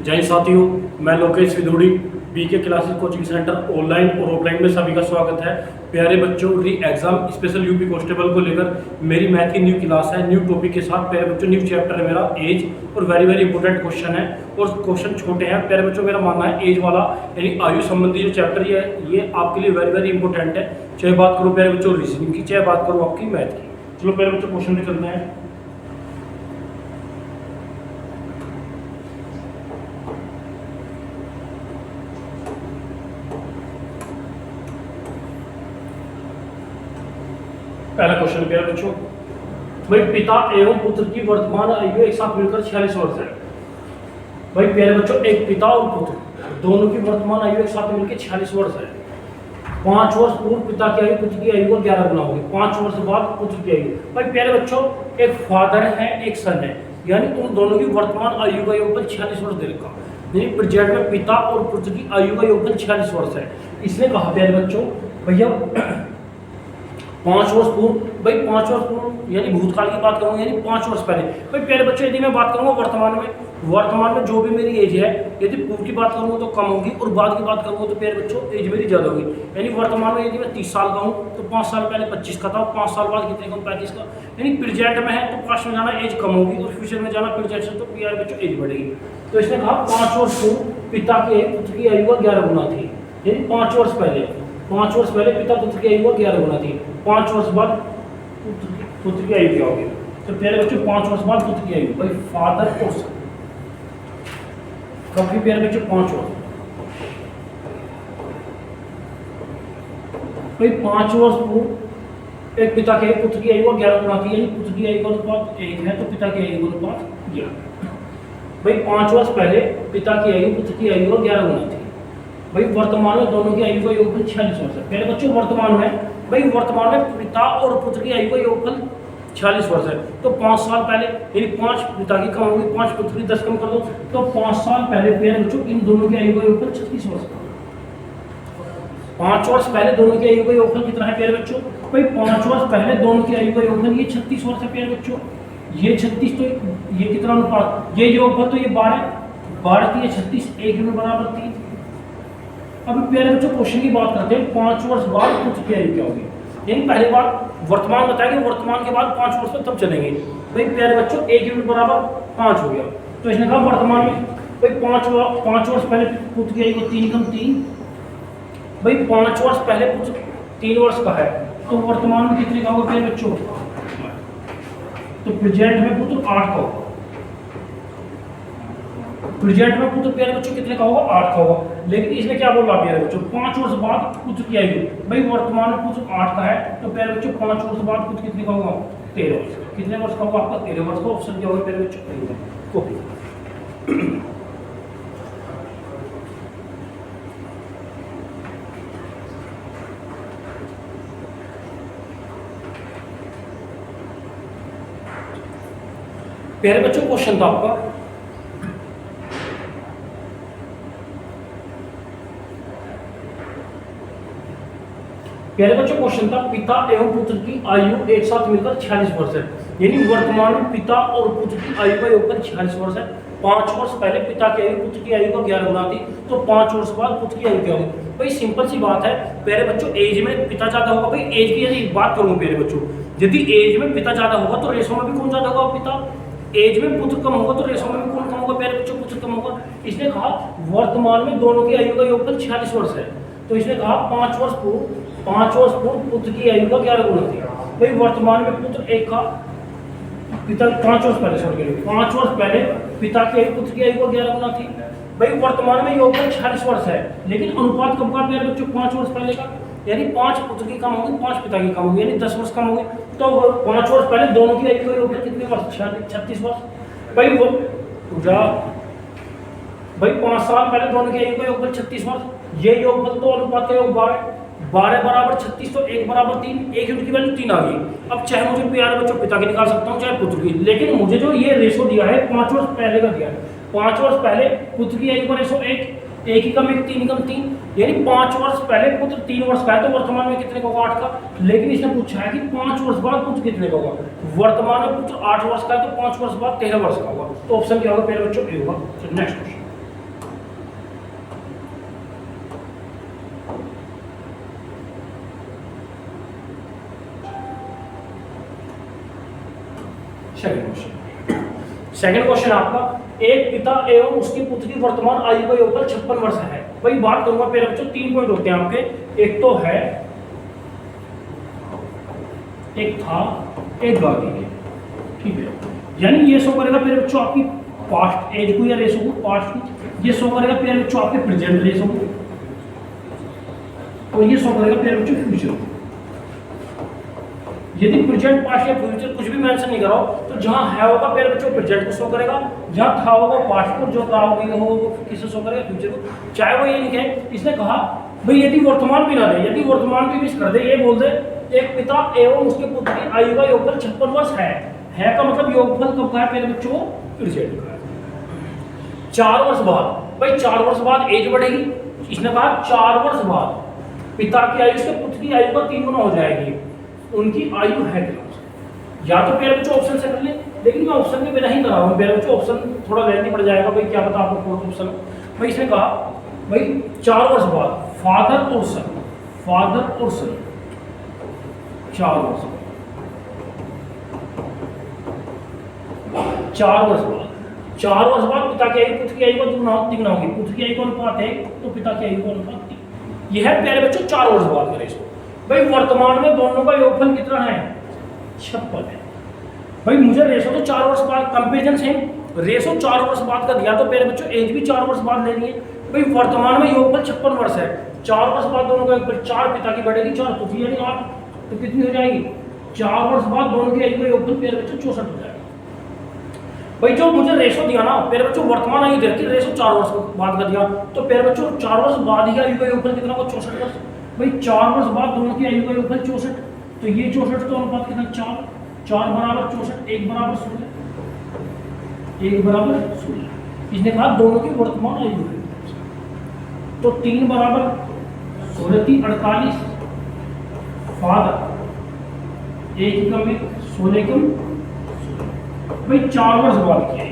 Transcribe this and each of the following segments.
जय साथियों, मैं Lokesh Vidudi BK classes coaching center online और ऑफलाइन में सभी का स्वागत है। प्यारे बच्चों, री एग्जाम स्पेशल यूपी कांस्टेबल को लेकर मेरी मैथ की न्यू क्लास है, न्यू टॉपिक के साथ। प्यारे बच्चों, न्यू चैप्टर है मेरा एज, और वेरी वेरी इंपॉर्टेंट क्वेश्चन है और क्वेश्चन छोटे हैं। प्यारे बच्चों, मेरा मानना है एज वाला यानी आयु संबंधी जो चैप्टर ये आपके लिए वेरी वेरी इंपॉर्टेंट है। चाहे बात करो प्यारे बच्चों रीजनिंग की, चाहे बात करो आपकी मैथ की। चलो प्यारे बच्चों क्वेश्चन में चलते हैं। पहला क्वेश्चन प्यारे बच्चों, भाई पिता एवं पुत्र की वर्तमान आयु एक साथ मिलकर 46 वर्ष है। भाई प्यारे बच्चों, एक पिता और पुत्र दोनों की वर्तमान आयु एक साथ मिलकर 46 वर्ष है। 5 वर्ष पूर्व पिता की आयु पुत्र की आयु का 11 गुना होगी। 5 वर्ष बाद पुत्र की आयु। भाई प्यारे बच्चों, एक फादर है एक सन है, यानी उन दोनों की वर्तमान आयु का योगफल 46 वर्ष दे रखा। यानी प्रेजेंट में पिता और पुत्र की आयु का योगफल 46 वर्ष है। इसने कहा प्यारे बच्चों, भैया 5 वर्ष पूर्व, भाई 5 वर्ष पूर्व यानी भूतकाल की बात करूंगा, यानी 5 वर्ष पहले। भाई प्यारे बच्चों, यदि मैं बात करूंगा वर्तमान में जो भी मेरी एज है, यदि पूर्व की बात करूंगा तो कम होगी और बाद की बात करूंगा तो प्यारे बच्चों एज मेरी ज़्यादा होगी। यानी वर्तमान में यदि मैं 30 साल का हूँ तो 5 साल पहले 25 का था, 5 साल बाद कितने का, 35 का। यानी प्रेजेंट में है तो पास्ट में जाना एज कम होगी और फ्यूचर में जाना प्रेजेंट से, तो प्यारे बच्चों एज बढ़ेगी। तो इसने कहा 5 वर्ष पूर्व पिता के पुत्र की आयु का 11 गुना थी। यानी 5 वर्ष पहले पिता पुत्र की आयु का 11 गुना थी। 5 वर्ष बाद पुत्र की आयु क्या होगी? तो प्यारे बच्चों 5 वर्ष बाद पुत्र की आयु, भाई फादर और सन कब की प्यारे बच्चों 5 वर्ष। भाई 5 वर्ष पूर्व एक पिता के पुत्र की आयु का 11 गुना थी, यानी पुत्र की आयु का अनुपात 1 है तो पिता की आयु का अनुपात 11। भाई 5 वर्ष पहले पिता की आयु पुत्र की आयु का 11 गुना थी। भाई वर्तमान में दोनों की आयु का योगफल 46 वर्ष है। पहले बच्चों वर्तमान में पिता और पुत्र की आयु का योगफल 46 वर्ष है। तो 5 साल पहले यानी 5 पिता की कम होगी, 5 पुत्र की 10 कम कर दो तो 5 साल पहले प्यारे बच्चों इन दोनों की आयु का योगफल 36 वर्ष का। 5 वर्ष पहले दोनों की आयु का योगफल कितना है प्यारे बच्चों? भाई 5 वर्ष पहले दोनों की आयु का योगफल ये 36 वर्ष है प्यारे बच्चों। ये 36 तो ये कितना अनुपात, ये योगफल तो ये 12 की 36, 1 में बराबर 3। अब प्यारे बच्चों क्वेश्चन की बात करते हैं, 5 वर्ष बाद पुत्र की आयु क्या होगी? यानी पहली बात वर्तमान बताएंगे, वर्तमान के बाद 5 वर्ष तक तब चलेंगे। भाई प्यारे बच्चों 1 यूनिट बराबर 5 हो गया। तो इसने कहा वर्तमान में भाई 5 वर्ष पहले पुत्र की आयु को 3 कम 3। भाई 5 वर्ष पहले पुत्र 3 वर्ष का है तो वर्तमान में कितने का होगा प्यारे बच्चों? तो प्रेजेंट में पुत्र 8 का होगा। प्रेजेंट में पुत्र प्यारे बच्चों कितने का होगा? 8 का होगा। लेकिन इसने क्या बोला प्यारे बच्चों? 5 वर्ष बाद पुत्र की आयु, भाई वर्तमान में पुत्र 8 का है तो प्यारे बच्चों 5 वर्ष बाद पुत्र कितने का होगा? 13 वर्ष। कितने वर्ष का होगा आपका? 13 वर्ष का। ऑप्शन क्या होगा प्यारे बच्चों? कॉपी। प्यारे बच्चों क्वेश्चन था आपका, प्यारे बच्चों क्वेश्चन था पिता एवं पुत्र की आयु एक साथ मिलकर 46 वर्ष है। यानी वर्तमान में पिता और पुत्र की आयु का योगफल 46 वर्ष है। 5 वर्ष पहले पिता की आयु पुत्र की आयु का 11 गुना थी तो 5 वर्ष बाद पुत्र की आयु क्या होगी? भाई सिंपल सी बात है प्यारे बच्चों, एज में पिता ज्यादा होगा। भाई एज की यदि बात करूँ प्यारे बच्चों, यदि एज में पिता ज्यादा होगा तो रेशो में भी कौन ज्यादा होगा? पिता। एज में पुत्र कम होगा तो रेशो में भी कौन कम होगा प्यारे बच्चों? पुत्र कम होगा। इसने कहा वर्तमान में दोनों की आयु का योगफल 46 वर्ष है तो इसने कहा 5 वर्ष पूर्व पुत्र की आयु का 11 गुना थी। भाई वर्तमान में पुत्र 1 का पिता 5 वर्ष पहले पिता की आयु पुत्र की आयु का 11 गुना थी। भाई वर्तमान में योगफल 46 वर्ष है, लेकिन अनुपात कब का प्यारे बच्चों? 5 वर्ष पहले का। यानी 5 पुत्र की कम होगी, 5 पिता की कम होगी, यानी 10 वर्ष कम होगी। तो 5 वर्ष पहले दोनों की आयु का योगफल कितने वर्ष? 36 वर्ष। भाई 5 साल पहले दोनों की आयु का योगफल 36 वर्ष। ये योगफल तो अनुपात का योग 12 बराबर 36 तो 1 बराबर 3, 1 यूनिट की वैल्यू 3 आ गई। अब चाहे मुझे प्यारे बच्चों पिता की निकाल सकता हूँ चाहे पुत्र की, लेकिन मुझे जो ये रेशो दिया है 5 वर्ष पहले का दिया है। 5 वर्ष पहले पुत्र की आयु का रेशो 1 ही कम 1, 3 कम 3, यानी 5 वर्ष पहले पुत्र 3 वर्ष का है तो वर्तमान में कितने का होगा? 8 का। लेकिन इसने पूछा है कि 5 वर्ष बाद पुत्र कितने का होगा? वर्तमान में पुत्र 8 वर्ष का है तो 5 वर्ष बाद 13 वर्ष का होगा। तो ऑप्शन क्या होगा प्यारे बच्चों? ए होगा। नेक्स्ट क्वेश्चन, सेकंड क्वेश्चन आपका, एक पिता एवं उसके पुत्र की वर्तमान आयु का योगफल 56 वर्ष है। वही बात करूंगा प्यारे बच्चों, 3 पॉइंट होते हैं आपके, एक तो है, एक था, एक बाकी है, ठीक है। यानी ये शो करेगा प्यारे बच्चों आपकी पास्ट एज को या रेशो को, पास्ट को। ये शो करेगा प्यारे बच्चों आपके प्रेजेंट रेशो को, और ये शो करेगा प्यारे बच्चों फ्यूचर को। यदि प्रेजेंट, पास्ट या फ्यूचर कुछ भी मेंशन नहीं करा हो तो जहां है होगा प्यारे बच्चों प्रेजेंट को शो करेगा, जहां था होगा पास्ट को, जो था होगा वो किसे शो करेगा, फ्यूचर को। चाहे वो ये लिखे, इसने कहा भाई यदि वर्तमान भी ना दे, यदि वर्तमान भी मिस कर दे, ये बोल दे एक पिता एवं उसके पुत्र की आयु का योगफल 56 वर्ष है का मतलब योगफल कब का है प्यारे बच्चों, प्रेजेंट का है। 4 वर्ष बाद, भाई 4 वर्ष बाद एज बढ़ेगी, इसने कहा 4 वर्ष बाद पिता की आयु उसके पुत्र की आयु का 3 गुना हो जाएगी। उनकी आयु है क्या, या तो प्यारे बच्चों ऑप्शन से कर ले, लेकिन मैं ऑप्शन के बिना ही करा रहा हूँ प्यारे बच्चों, ऑप्शन थोड़ा लेंथी पड़ जाएगा, भाई क्या पता आपको कौन ऑप्शन। भाई इसने कहा भाई 4 वर्ष बाद फादर और सन, फादर और सन 4 वर्ष बाद, 4 वर्ष बाद, 4 वर्ष बाद पिता की आयु पुत्र की आयु का दुगना होगी। पुत्र की आयु का अनुपात 1 तो पिता की आयु का अनुपात 3। यह है प्यारे बच्चों 4 वर्ष बाद का रेशो। भाई वर्तमान में दोनों का योगफल कितना है, 56 है। भाई मुझे रेशो तो 4 वर्ष बाद, कंपेरिजन सेम, रेशो 4 वर्ष बाद का दिया तो प्यारे बच्चों एज भी 4 वर्ष बाद लेनी है। भाई वर्तमान में योगफल 56 वर्ष है, 4 वर्ष बाद दोनों का योगफल, 4 पिता की बढ़ेगी, 4 पुत्र यानी 8, तो कितनी हो जाएगी, 4 वर्ष बाद दोनों की आयु का योगफल प्यारे बच्चों 64 हो जाएगा। भाई जो मुझे रेशो दिया ना प्यारे बच्चों, वर्तमान आयु देखी, रेशो 4 वर्ष बाद का दिया, तो प्यारे बच्चों 4 वर्ष बाद ही आयु का योगफल कितना होगा, 64 वर्ष। भाई 4 वर्ष बाद दोनों की आयु का योगफल 64, तो ये 64 तो अनुपात कितना, 4, 4 बराबर 64, 1 बराबर 16, 1 बराबर 16। इसने कहा दोनों की वर्तमान आयु है, तो 3 बराबर 16, 3 48, फादर 1 कम 1, 16 कम 16। भाई 4 वर्ष बाद की है,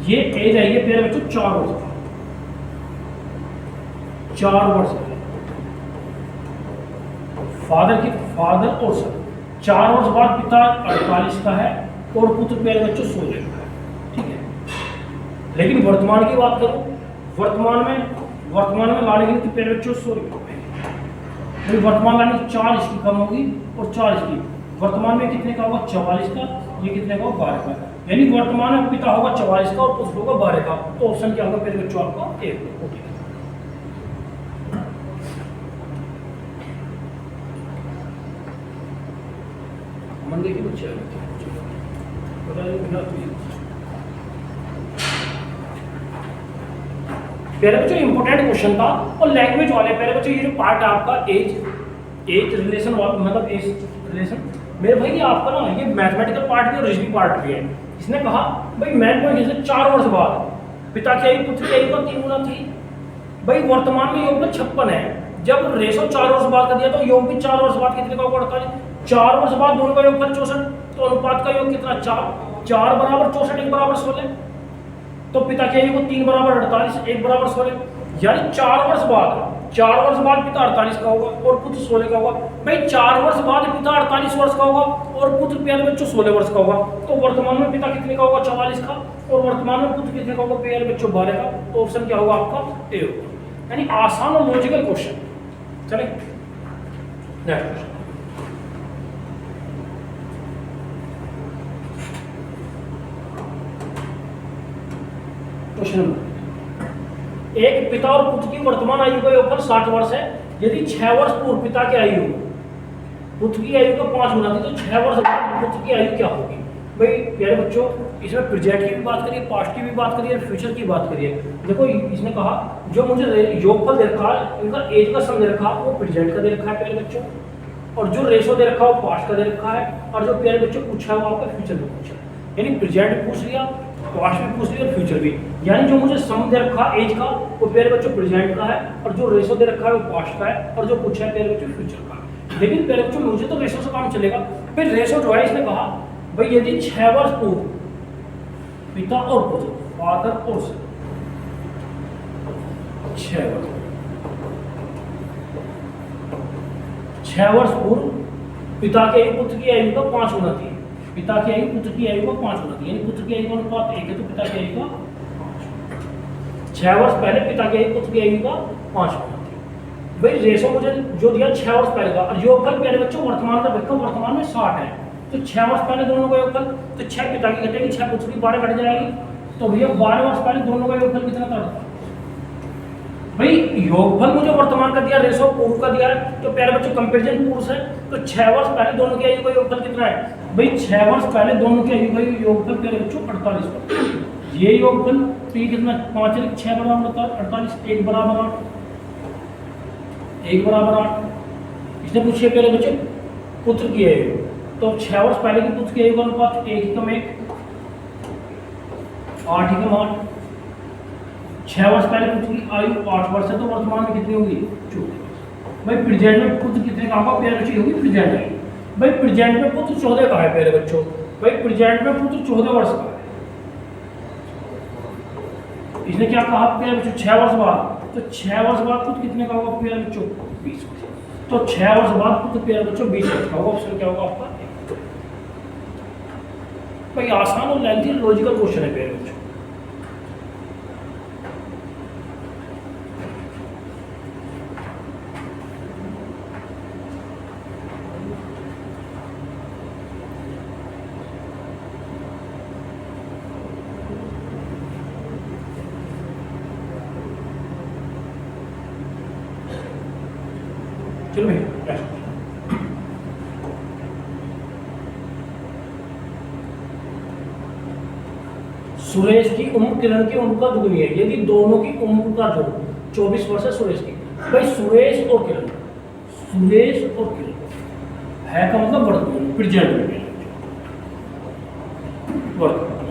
ये एज है ये प्यारे बच्चों 4 वर्ष बाद, 4 वर्ष बाद फादर की, फादर और सन 4 वर्ष बाद पिता 48 का है और पुत्र प्यारे बच्चों 16 का है, ठीक है। लेकिन वर्तमान की बात करूं, वर्तमान में लाने की प्यारे बच्चों 16, वर्तमान लाने 4 इसकी कम होगी और 4 इसकी, वर्तमान में कितने का होगा, 44 का, ये कितने का होगा, 12 का। यानी वर्तमान में पिता होगा 44 का और पुत्र होगा 12 का, तो ऑप्शन क्या होगा प्यारे बच्चों आपका, 1। मन देखिए बच्चे प्यारे बच्चों इंपोर्टेंट क्वेश्चन था, और लैंग्वेज वाले प्यारे बच्चों ये जो पार्ट है आपका एज रिलेशन मतलब एज रिलेशन, मेरे भाई ये आपका ना ये मैथमेटिकल पार्ट भी और रीजनिंग पार्ट भी है। इसने कहा भाई मैन पॉइंट जैसे 4 वर्ष बाद पिता की आयु पुत्र की आयु का 3 गुना थी। भाई वर्तमान में योगफल 56 है, जब रेशो 4 वर्ष बाद का दिया तो योग भी 4 वर्ष बाद कितने का होगा, 48। 4 वर्ष बाद दोनों का योगफल 64, तो अनुपात का योग कितना, 4 बराबर 64, 1 बराबर 16, तो पिता की आयु को 3 बराबर 48, 1 बराबर 16। यानी 4 वर्ष बाद पिता 48 का होगा और पुत्र 16 का होगा। भाई 4 वर्ष बाद पिता 48 वर्ष का होगा और पुत्र प्यारे बच्चों 16 वर्ष का होगा, तो वर्तमान में पिता कितने का होगा, 44 का, और वर्तमान में पुत्र कितने का होगा प्यारे बच्चों 12 का, तो ऑप्शन क्या होगा आपका, ए होगा। यानी आसान और लॉजिकल क्वेश्चन। चले नेक्स्ट क्वेश्चन नंबर, एक पिता और पुत्र की वर्तमान आयु का योगफल 60 वर्ष है। यदि 6 वर्ष पूर्व पिता की आयु पुत्र की आयु का 5 गुना थी, तो 6 वर्ष बाद पुत्र की आयु क्या होगी। भाई प्यारे बच्चों इसमें प्रेजेंट की भी बात करिए, पास्ट की भी बात करिए, फ्यूचर की बात करिए। देखो इसने कहा जो मुझे योगफल दे रखा है, इनका एज का सम दे रखा है वो प्रेजेंट का दे रखा है प्यारे बच्चों, और जो रेशो दे रखा है वो पास्ट का दे रखा है, और जो प्यारे बच्चों पूछा है वो आपका फ्यूचर में पूछा है। यानी प्रेजेंट पूछ लिया, पास्ट भी पूछ लिया और फ्यूचर भी। यानी जो मुझे सम दे रखा है एज का वो प्यारे बच्चों प्रेजेंट का है, और जो रेशो दे रखा है वो पास्ट का है, और जो पूछा है प्यारे बच्चों फ्यूचर का है। लेकिन प्यारे बच्चों मुझे तो रेशो से काम चलेगा। फिर रेशो जो है इसने कहा भाई यदि 6 वर्ष पूर्व पिता और पुत्र, फादर और सन, 6 वर्ष पूर्व पिता के पुत्र की आयु का 5 गुना थी, पिता की आयु पुत्र की आयु का 5 गुना थी, यानी पुत्र की आयु का अनुपात 1 है तो पिता की आयु का 5। 6 वर्ष पहले पिता की आयु पुत्र की आयु का 5 गुना थी। भाई रेशो मुझे जो दिया 6 वर्ष पहले का, और योगफल प्यारे बच्चों वर्तमान का देखो, वर्तमान में 60 है, तो 6 वर्ष पहले दोनों का योगफल, तो 6 पिता की घटेगी, 6 पुत्र की, 12 घट जाएगी, तो भैया 12 वर्ष पहले दोनों का योगफल कितना था? भाई योगफल मुझे वर्तमान का दिया, रेशो पूर्व का दिया है, तो प्यारे बच्चों कंपैरिजन पूर्व से, तो 6 वर्ष पहले दोनों की आयु का योगफल कितना है? भाई 6 वर्ष पहले दोनों की आयु का योगफल प्यारे बच्चों 48 वर्ष। ये योगफल तो ये कितना? 5 और 6 बराबर 48, 1 बराबर 8, 1 बराबर 8। इसने पूछिए प्यारे बच्चों पुत्र की आयु, तो 6 वर्ष पहले की पुत्र की आयु का अनुपात 1 कम 1, 8 कम 8। 6 वर्ष पहले पुत्र की आयु 8 वर्ष है, तो वर्तमान में कितनी होगी? 14। भाई प्रेजेंट में पुत्र कितने का होगा प्यारे बच्चों? होगी प्रेजेंट है। भाई प्रेजेंट में पुत्र 14 का है प्यारे बच्चों। भाई प्रेजेंट में पुत्र 14 वर्ष का है। इसने क्या कहा प्यारे बच्चों? 6 वर्ष बाद, तो 6 वर्ष बाद पुत्र कितने का होगा प्यारे बच्चों? 20 वर्ष। तो 6 वर्ष बाद पुत्र प्यारे बच्चों 20 वर्ष का होगा। ऑप्शन क्या होगा आपका? भाई आसान और लेंथी लॉजिकल क्वेश्चन है प्यारे बच्चों। चलो भैया सुरेश की उम्र किरण की उम्र का दुगनी है, यदि दोनों की उम्र का जोड़ 24 वर्ष है सुरेश की। भाई सुरेश और किरण, सुरेश और किरण है का मतलब वर्तमान प्रेजेंट में वर्तमान।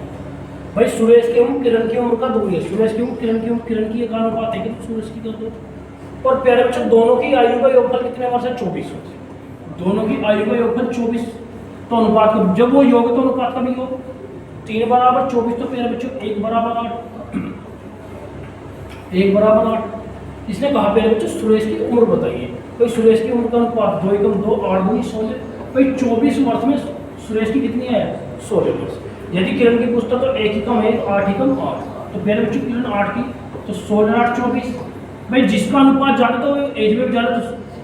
भाई सुरेश की उम्र किरण की उम्र का दुगनी है, सुरेश की उम्र किरण की उम्र, किरण की एक अनुपात है कि सुरेश की का दो। और प्यारे बच्चों दोनों की आयु का योगफल कितने वर्ष है? 24 वर्ष। दोनों की आयु का योगफल 24, तो अनुपात का जब वो योग तो अनुपात का भी योग 3 बराबर 24, तो प्यारे बच्चों 1 बराबर 8, 1 बराबर 8। इसने कहा प्यारे बच्चों सुरेश की उम्र बताइए। भाई सुरेश की उम्र का अनुपात 2 × 2 8 × 16। भाई 24 वर्ष में सुरेश की कितनी है? 16 वर्ष। यदि किरण की पूछता तो 1 × 1 8 × 8, तो प्यारे बच्चों किरण 8 की, तो 16 8 24। भाई जिसका अनुपात ज्यादा तो एज में ज्यादा, तो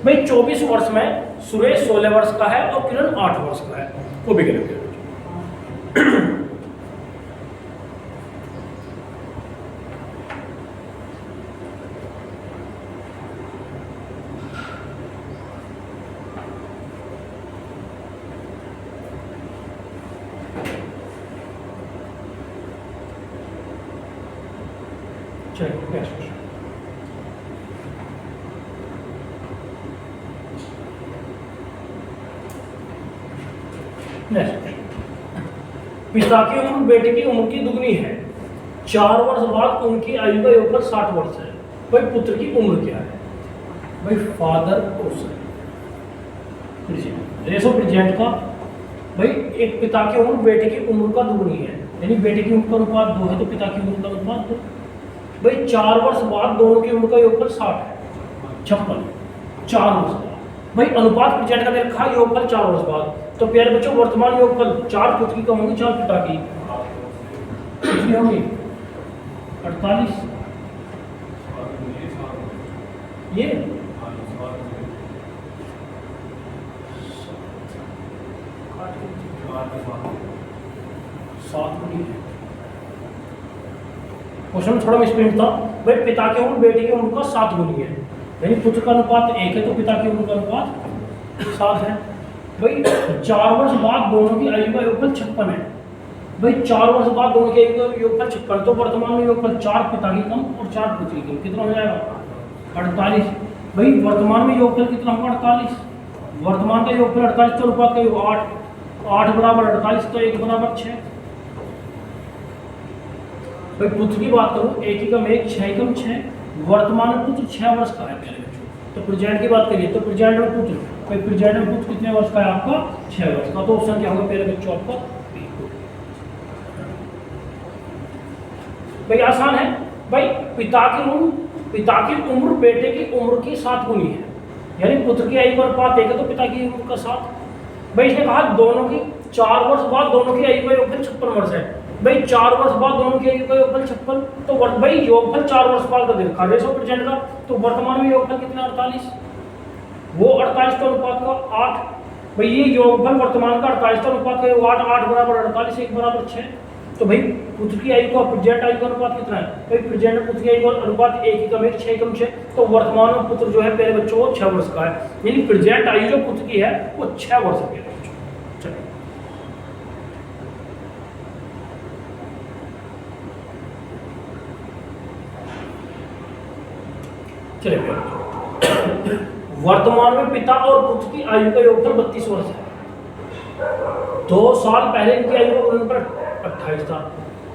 भाई 24 वर्ष में सुरेश 16 वर्ष का है और किरण 8 वर्ष का है, वो भी करेंगे। चलिए पिता की उम्र बेटे की उम्र की दुगनी है, 4 वर्ष बाद उनकी आयु का योगफल 60 वर्ष है। भाई पुत्र की उम्र क्या है? भाई फादर और सन, रेशो प्रेजेंट का। भाई एक पिता की उम्र बेटे की उम्र का दुगनी है, यानी बेटे की उम्र का अनुपात 2 है, तो पिता की उम्र का अनुपात 2। भाई 4 वर्ष बाद दोनों की उम्र का योगफल 60 है, 56। 4 वर्ष बाद भाई अनुपात प्रेजेंट का दे रखा है, योगफल 4 वर्ष बाद। तो प्यारे बच्चों वर्तमान योगफल 4 पुत्र की कम होगी, 4 पिता की कितनी होगी? 48। ये 7 गुनी है। क्वेश्चन थोड़ा मिसप्रिंट था। भाई पिता की उम्र बेटे की उम्र का 7 गुनी है, यानी पुत्र का अनुपात 1 है, तो पिता की उम्र का अनुपात 7 है। भाई 4 वर्ष बाद दोनों की आयु का योगफल 56 है। भाई 4 वर्ष बाद दोनों की आयु का योगफल 56, तो वर्तमान में योगफल 4 पिता की कम और 4 पुत्र की कम, कितना हो जाएगा? 48। भाई वर्तमान में योगफल कितना होगा? 48। वर्तमान का योगफल 48, तो अनुपात का योग 8, 8 बराबर 48, तो 1 बराबर 6। भाई पुत्र की बात करूं, 1 कम 1 6 कम 6। वर्तमान में पुत्र 6 वर्ष का है मेरे बच्चों। तो प्रेजेंट की बात करिए, तो प्रेजेंट में पुत्र, भाई प्रेजेंट में पुत्र कितने वर्ष का है आपका? 6 वर्ष का। तो ऑप्शन क्या होगा मेरे बच्चों आपका? भाई आसान है। भाई पिता की उम्र बेटे की उम्र की 7 गुनी है, यानी पुत्र की आयु का अनुपात 1 है, तो पिता की उम्र का 7। भाई इसने कहा दोनों की 4 वर्ष बाद दोनों की आयु का योगफल 56 वर्ष है। भाई 4 वर्ष बाद दोनों की आयु का योगफल 56, तो भाई योगफल 4 वर्ष बाद का देखा रेशो प्रेजेंट का, तो वर्तमान में योगफल कितना 48, वो 48 का अनुपात का 8। भाई ये योगफल वर्तमान का 48 का अनुपात का 8, 8 बराबर 48, 1 बराबर 6। तो भाई पुत्र की आयु का प्रेजेंट आयु का अनुपात कितना है? भाई प्रेजेंट पुत्र की आयु का अनुपात 1 कम 1 6 कम 6, तो वर्तमान में पुत्र जो है प्यारे बच्चों वो 6 वर्ष का है, यानी प्रेजेंट आयु जो पुत्र की है वो 6 वर्ष की है। चलिए चलिए वर्तमान में पिता और पुत्र की आयु का योगफल 32 वर्ष है। 2 साल पहले इनकी आयु का गुणनफल 28 था।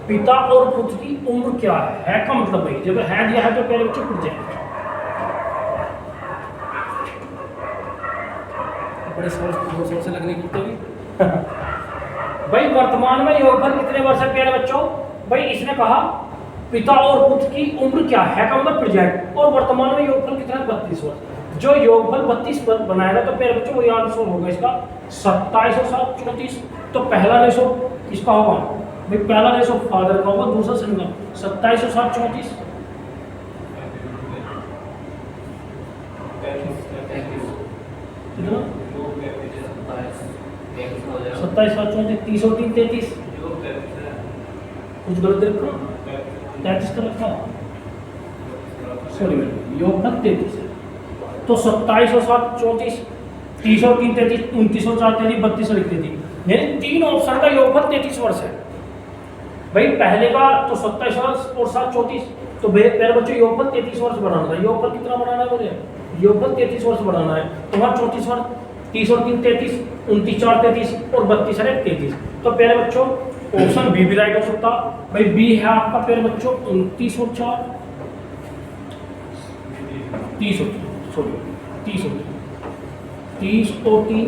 पिता और पुत्र की उम्र क्या है का मतलब भाई जब है दिया है तो पहले बच्चे पुट जाए। बड़े सोच से लगने की भी भाई वर्तमान में योगफल कितने वर्ष है प्यारे बच्चों? भाई इसने कहा पिता और पुत्र की उम्र क्या है का मतलब प्रेजेंट, और वर्तमान में योगफल कितना है 32 वर्ष। जो योगफल 32 बनाएगा तो प्यारे बच्चों वही आंसर होगा इसका 27 और 7 34। तो पहला रेशो किसका होगा? भाई पहला रेशो फादर का होगा, दूसरा सन का 27 और 7 34 कितना 27 7 34 30 और 3 33 कुछ गलत रखा 33 का रखा सॉरी योगफल 33 है। तो 27 और 7 34 30 और 3 33 29 और 4 33 32 और 33 यानी 3 ऑप्शन का योगफल 33 वर्ष है। भाई पहले का तो 27 वर्ष और 7 34, तो पहले बच्चों योगफल 33 वर्ष बनाना था। योगफल कितना बनाना है मुझे? योगफल 33 वर्ष बनाना है। तो वहाँ 34 वर्ष 30 और 3 33 29 4 33 और 32 है 33। तो पहले बच्चों ऑप्शन बी भी राइट हो सकता। भाई बी है आपका पहले बच्चों 29 और 4 30 और 30 और 30 और 3।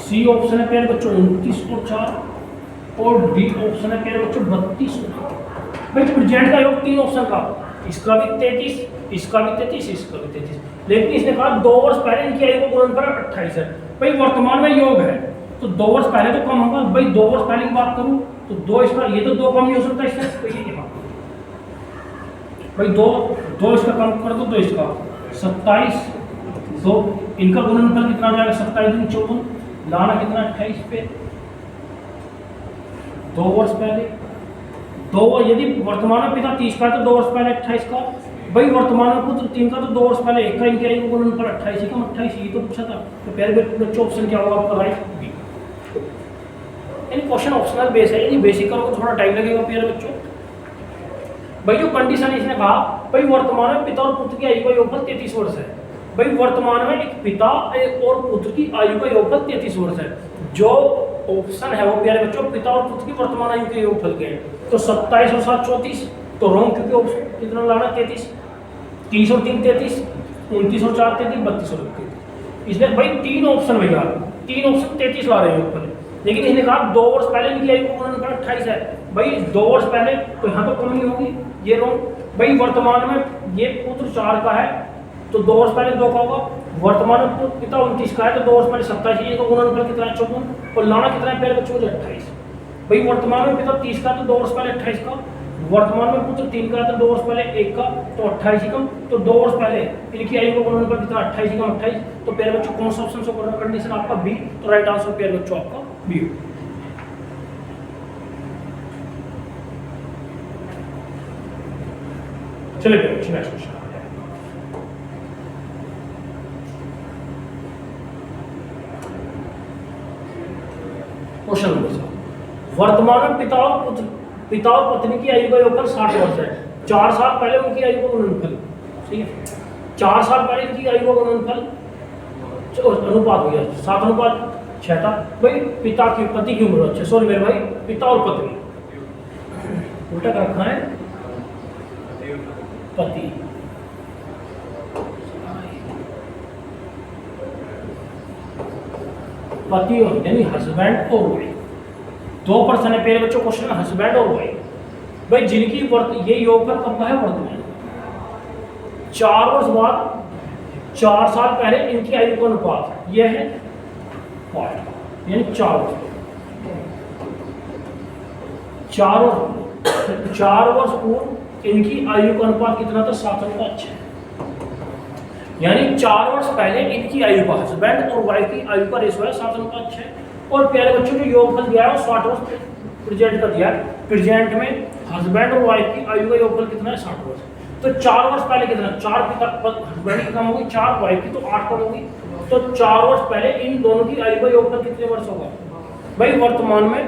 सी ऑप्शन है प्यारे बच्चों 29 और 4 और डी ऑप्शन है प्यारे बच्चों 32 और 4। भाई प्रेजेंट का योग 3 ऑप्शन का, इसका भी 33, इसका भी 33, इसका भी 33, लेकिन इसने कहा 2 वर्ष पहले इनकी आयु को गुणनफल 28 है। भाई वर्तमान में योग है तो 2 वर्ष पहले तो कम होगा। भाई 2 वर्ष पहले की बात करूं तो 2 इसका ये तो 2 कम नहीं हो सकता इससे, तो ये भाई 2 इसका कम कर दो, 2 इसका 27 2 इनका गुणनफल कितना आ जाएगा 27 दूनी 54, लाना कितना 28 पे 2 वर्ष पहले 2 यदि वर्तमान में पिता 30 का है तो 2 वर्ष पहले 28 का। भाई वर्तमान में पुत्र 3 का तो 2 वर्ष पहले 1 का, इनके आयु गुणनफल 28 का 28 ये तो पूछा था। तो प्यारे बच्चों ऑप्शन क्या होगा आपका राइट बी। यानी क्वेश्चन ऑप्शनल बेस है, यानी बेसिक करोगे थोड़ा टाइम लगेगा प्यारे बच्चों। भाई जो कंडीशन इसने कहा भाई वर्तमान में पिता और पुत्र की आयु का योगफल 33 वर्ष है। भाई वर्तमान में एक पिता और पुत्र की आयु का योगफल 33 वर्ष है। जो ऑप्शन है वो प्यारे बच्चों पिता और पुत्र की वर्तमान आयु के योगफल के हैं। तो 27 और 7 34 तो रॉन्ग, क्योंकि ऑप्शन कितना लाना 33, 30 और 3 33, 29 और 4 33, 32 और 33। इसलिए भाई 3 ऑप्शन भैया 3 ऑप्शन 33 ला रहे हैं योगफल, लेकिन इसने कहा 2 वर्ष पहले इनकी आयु को गुणनफल 28 है। भाई 2 वर्ष पहले तो यहाँ तो कम नहीं होगी, ये रॉन्ग। भाई वर्तमान में ये पुत्र 4 का है तो 2 वर्ष पहले 2 का होगा। वर्तमान में पिता 29 का है तो 2 वर्ष पहले 27, ये तो गुणनफल कितना है 54 और लाना कितना है पहले बच्चों को 28। भाई वर्तमान में पिता 30 का तो 2 वर्ष पहले 28 का, वर्तमान में पुत्र 3 का है तो 2 वर्ष पहले 1 का तो 28 ही कम, तो 2 वर्ष पहले इनकी आयु का गुणनफल कितना 28 ही कम 28। तो पहले बच्चों कौन सा ऑप्शन से करना कंडीशन आपका बी, तो राइट आंसर पहले बच्चों आपका बी। चलिए नेक्स्ट क्वेश्चन क्वेश्चन नंबर 7। वर्तमान में पिता और पत्नी की आयु का योगफल 60 वर्ष है। 4 साल पहले उनकी आयु का गुणनफल, ठीक है 4 साल पहले इनकी आयु का गुणनफल अनुपात हो गया 7 अनुपात 6 था। भाई पिता की पति की उम्र, अच्छा सॉरी मेरे भाई पिता और पत्नी उल्टा कर रखा है, पति पति और यानी हस्बैंड और वाइफ, 2 पर्सन है पहले बच्चों क्वेश्चन में हस्बैंड और वाइफ। भाई जिनकी ये योगफल कब का है वर्तमान 4 वर्ष बाद 4 साल पहले इनकी आयु का अनुपात यह है 5 यानी 4 वर्ष। 4 वर्ष पूर्व इनकी आयु का अनुपात कितना था? 7:6। यानी 4 वर्ष पहले इनकी आयु का, हस्बैंड और वाइफ की आयु का रेशो है 7:6। और प्यारे बच्चों जो योगफल दिया है वो 60 वर्ष प्रेजेंट का दिया है। प्रेजेंट में हस्बैंड और वाइफ की आयु का योगफल कितना है? 60 वर्ष। तो 4 वर्ष पहले कितना? 4 पिता हस्बैंड की कम होगी, 4 वाइफ की, तो 8 कम होगी। तो 4 वर्ष पहले इन दोनों की आयु का योगफल कितने वर्ष होगा? भाई वर्तमान में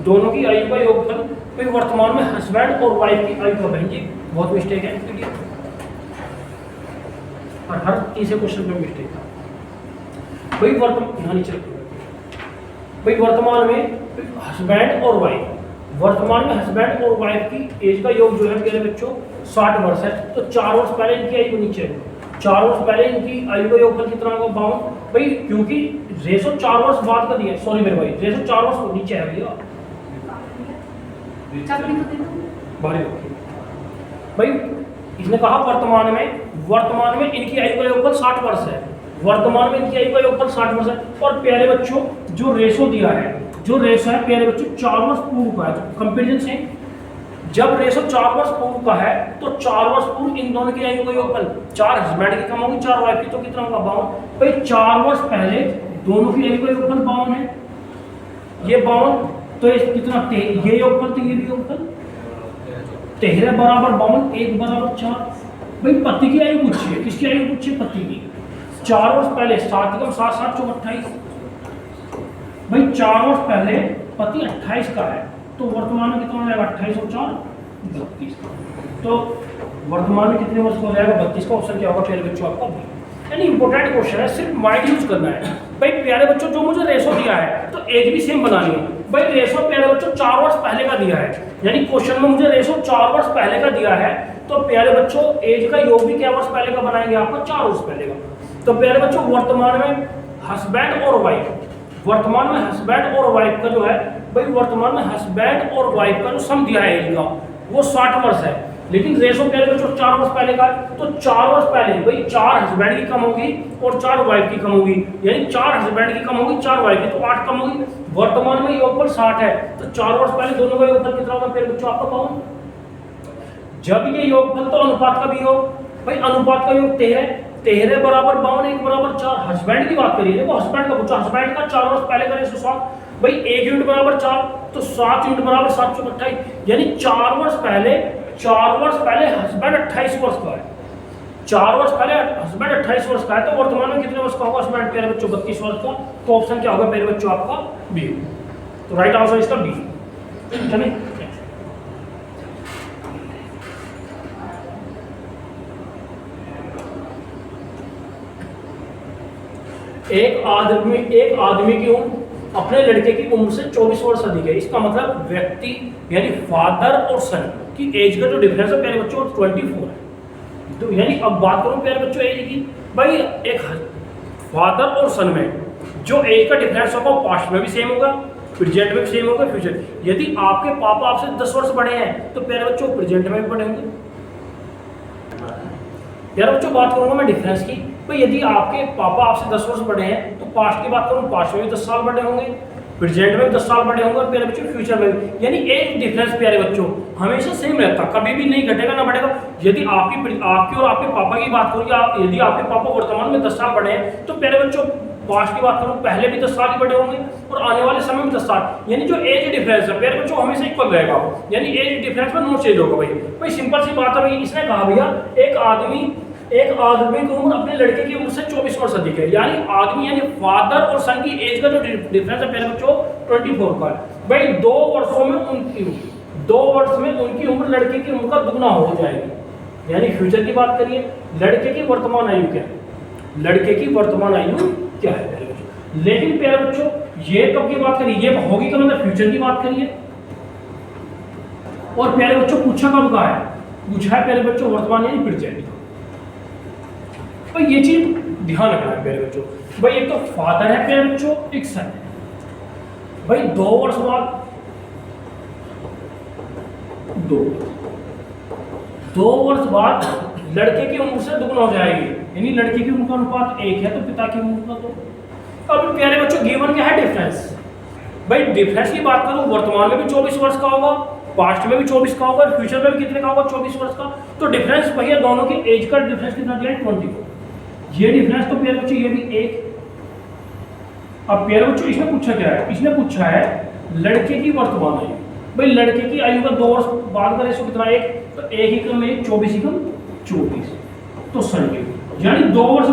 दोनों की आयु का योगफल, भाई वर्तमान में हस्बैंड और वाइफ की आयु का, बहन जी बहुत मिस्टेक है और हर तीसरे क्वेश्चन में मिस्टेक है। भाई वर्तमान में हस्बैंड और वाइफ, वर्तमान में हस्बैंड और वाइफ की एज का योग जो है मेरे बच्चों 60 वर्ष है। तो 4 वर्ष पहले इनकी आयु नीचे है, 4 वर्ष पहले इनकी आयु का योगफल कितना होगा? 52। भाई क्योंकि रेशो 4 वर्ष बाद का दिया है, सॉरी मेरे भाई, रेशो 4 वर्ष नीचे है भैया, भाई इसने कहा वर्तमान में इनकी आयु का योगफल 60 वर्ष है, वर्तमान में इनकी आयु का योगफल 60 वर्ष है। और प्यारे बच्चों जो रेशो दिया है, जो रेशो है प्यारे बच्चों 4 वर्ष पूर्व का है, कंपेरिजन से जब रेशो 4 वर्ष पूर्व का है तो 4 वर्ष पूर्व इन दोनों की आयु का योगफल, 4 हस्बैंड की कम होगी, 4 वाइफ की, तो कितना होगा? 52। भाई 4 वर्ष पहले दोनों की आयु का योगफल 52 है, ये 52, तो कितना? ये योगफल, तो ये भी योगफल 13 बराबर 52, 1 बराबर 4। भाई पति की आयु पूछी है, किसकी आयु पूछी है? पति की। 4 वर्ष पहले 7 कम 7 7 28, भाई 4 वर्ष पहले पति 28 का है, तो वर्तमान में कितना हो जाएगा? 28 और 4 32। तो वर्तमान में कितने वर्ष हो जाएगा? 32 का ऑप्शन क्या होगा प्यारे बच्चों आपका? यानी इंपॉर्टेंट क्वेश्चन है, सिर्फ माइंड यूज करना है। भाई प्यारे बच्चों जो मुझे रेशो दिया है तो एज भी सेम बनानी है। भाई रेशो प्यारे बच्चों 4 वर्ष पहले का दिया है, यानी क्वेश्चन में मुझे रेशो 4 वर्ष पहले का दिया है, तो प्यारे बच्चों एज का योग भी क्या वर्ष पहले का बनाएंगे? आपको 4 वर्ष पहले का। तो प्यारे बच्चों वर्तमान में हस्बैंड और वाइफ, वर्तमान में हस्बैंड और वाइफ का जो है, भाई वर्तमान में हस्बैंड और वाइफ का जो सम दिया है एज का वो 60 वर्ष है, लेकिन रेशो प्यारे बच्चों 4 वर्ष पहले का, तो 4 वर्ष पहले भाई 4 हस्बैंड की कम होगी और 4 वाइफ की कम होगी, यानी 4 हस्बैंड की कम होगी, 4 वाइफ की, तो 8 कम होगी। वर्तमान में योगफल 60 है, तो 4 वर्ष पहले दोनों का योगफल कितना होगा प्यारे बच्चों? आपका 52। जब ये योगफल तो अनुपात का भी योग, भाई अनुपात का योग 13 बराबर 52, 1 बराबर 4। हस्बैंड की बात करिए, देखो हस्बैंड का पूछा, हस्बैंड का 4 वर्ष पहले का रेशो 7, भाई 1 यूनिट बराबर 4, तो 7 यूनिट बराबर 7 × 28, यानी 4 वर्ष पहले हस्बैंड 28 वर्ष का है, 4 वर्ष पहले हस्बैंड 28 वर्ष का है, तो वर्तमान में कितने वर्ष का होगा हस्बैंड प्यारे बच्चों? 32 वर्ष का। तो ऑप्शन क्या होगा प्यारे बच्चों आपका? बी। तो राइट आंसर इसका बी। चलिए एक आदमी की उम्र अपने लड़के की उम्र से 24 वर्ष अधिक है, इसका मतलब व्यक्ति यानी फादर और सन की एज का जो डिफरेंस है प्यारे बच्चों 24 है। तो यानी अब बात करूं प्यारे बच्चों एज की, भाई एक फादर और सन में जो एज का डिफरेंस होगा पास्ट में भी सेम होगा, प्रेजेंट में भी सेम होगा, फ्यूचर। यदि आपके पापा आपसे 10 वर्ष बड़े हैं तो प्यारे बच्चों प्रेजेंट में भी बड़े होंगे। प्यारे बच्चों बात करूंगा मैं डिफरेंस की, तो यदि आपके पापा आपसे 10 वर्ष बड़े हैं तो पास्ट की बात करूं, पास्ट में भी 10 साल बड़े होंगे, प्रेजेंट में भी 10 साल बड़े होंगे, और प्यारे बच्चों फ्यूचर में भी, यानी एज डिफरेंस प्यारे बच्चों हमेशा सेम रहता, कभी भी नहीं घटेगा ना बढ़ेगा। यदि आपकी और आपके पापा की बात करूँ, यदि आपके पापा वर्तमान में 10 साल बड़े हैं तो प्यारे बच्चों पास्ट की बात करूँ पहले भी 10 साल ही बड़े होंगे और आने वाले समय में 10 साल, यानी जो एज डिफरेंस है प्यारे बच्चों हमेशा इक्वल रहेगा, यानी एज डिफरेंस में नो चेंज होगा। भाई सिंपल सी बात है, भाई इसने कहा भैया एक आदमी की उम्र अपने लड़के की उम्र से 24 वर्ष अधिक है, यानी आदमी यानी फादर और सन की एज का जो डिफरेंस है प्यारे बच्चों 24 का है। भाई 2 वर्षों में उनकी उम्र लड़के की उम्र का दुगना हो जाएगी, यानी फ्यूचर की बात करिए, लड़के की वर्तमान आयु क्या है, लड़के की वर्तमान आयु क्या है प्यारे बच्चों। लेकिन प्यारे बच्चों ये कब की बात करिए, ये होगी कब, मतलब फ्यूचर की बात करिए। और प्यारे बच्चों पूछा कब का है, पूछा है प्यारे बच्चों वर्तमान यानी प्रेजेंट। भाई ये चीज ध्यान रखना है प्यारे बच्चों। भाई एक तो फादर है प्यारे बच्चों, एक सन है। भाई 2 वर्ष बाद 2 वर्ष बाद लड़के की उम्र से दुगना हो जाएगी, यानी लड़के की उम्र का अनुपात 1 है तो पिता की उम्र का 2। अब प्यारे बच्चों गिवन क्या है डिफरेंस, भाई डिफरेंस की बात करूं वर्तमान में भी 24 वर्ष का होगा पास्ट में भी 24 का होगा, फ्यूचर में भी कितने का होगा, 24 वर्ष का। तो डिफरेंस वही है, दोनों की एज का डिफरेंस कितना दिया है, 24। ये डिफरेंस तो प्यारे बच्चों ये भी एक। अब प्यारे बच्चों इसने पूछा क्या है, इसने पूछा है लड़के की वर्तमान आयु। भाई लड़के की आयु का 2 वर्ष बाद का रेशो कितना, 1, तो 1 ही कम 1, 24 ही कम 24, तो सही। यानी 2 वर्ष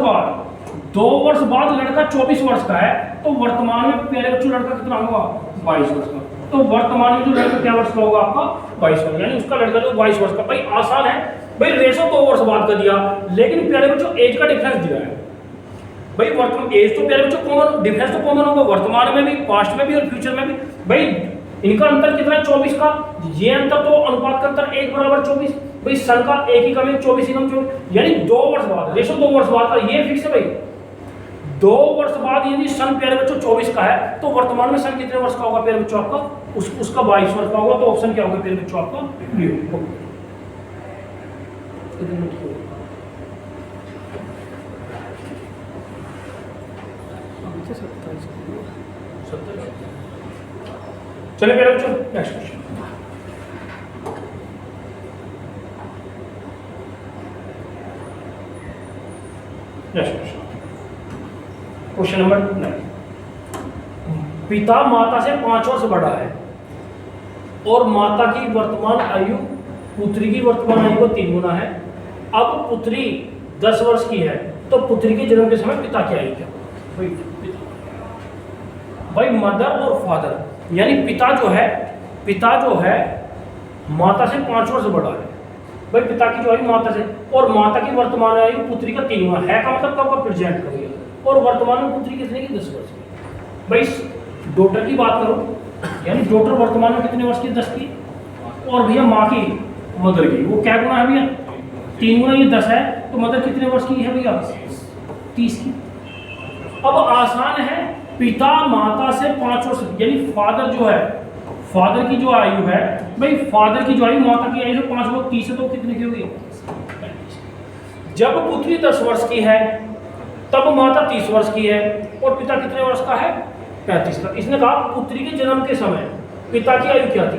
बाद लड़का 24 वर्ष का है, तो वर्तमान में प्यारे बच्चों लड़का कितना होगा, 22 वर्ष का। तो वर्तमान में जो लड़का क्या वर्ष का होगा आपका, 22 वर्ष, यानी उसका लड़का जो 22 वर्ष का। भाई आसान है, भाई रेशो 2 वर्ष बाद का दिया, लेकिन प्यारे बच्चों एज का डिफरेंस दिया है। भाई वर्तमान एज तो प्यारे बच्चों कॉमन, डिफरेंस तो कॉमन होगा, वर्तमान में भी, पास्ट में भी और फ्यूचर में भी। भाई इनका अंतर कितना है, 24 का। ये अंतर तो अनुपात का अंतर 1 बराबर 24। भाई सन का 1 ही कम 1, 24 ही कम 24, यानी 2 वर्ष बाद, रेशो 2 वर्ष बाद का, ये फिक्स है भाई। 2 वर्ष बाद यदि सन प्यारे बच्चों 24 का है, तो वर्तमान में सन कितने वर्ष का होगा प्यारे बच्चों आपका, उसका 22 वर्ष का होगा। तो ऑप्शन क्या होगा प्यारे बच्चों आपका, चलिए प्यारे बच्चों नेक्स्ट क्वेश्चन। Question number 9। पिता माता से 5 वर्ष बड़ा है और माता की वर्तमान आयु पुत्री की वर्तमान आयु को 3 गुना है। अब पुत्री 10 वर्ष की है, तो पुत्री के जन्म के समय पिता की आयु क्या? भाई मदर और फादर, यानी पिता जो है माता से 5 वर्ष बड़ा है। भाई पिता की जो आयु माता से, और माता की वर्तमान आयु पुत्री का 3 गुना है, का मतलब कब का प्रेजेंट करोगे, और वर्तमान में पुत्री कितने की, 10 वर्ष की। भाई डॉटर की बात करो, यानी डॉटर वर्तमान में कितने वर्ष की, 10 की, और भैया माँ की, मदर की, वो क्या गुना है भैया, 3 गुना, ये 10 है, तो मदर कितने वर्ष की है भैया, 30 की। अब आसान है, पिता माता से 5 वर्ष, यानी फादर की जो आयु है, भाई फादर की जो आयु माता की आयु से 5 वर्ष 30 है, तो कितने की होगी, जब पुत्री 10 वर्ष की है तब माता 30 वर्ष की है, और पिता कितने वर्ष का है, 35 का। इसने कहा पुत्री के जन्म के समय पिता की आयु क्या थी।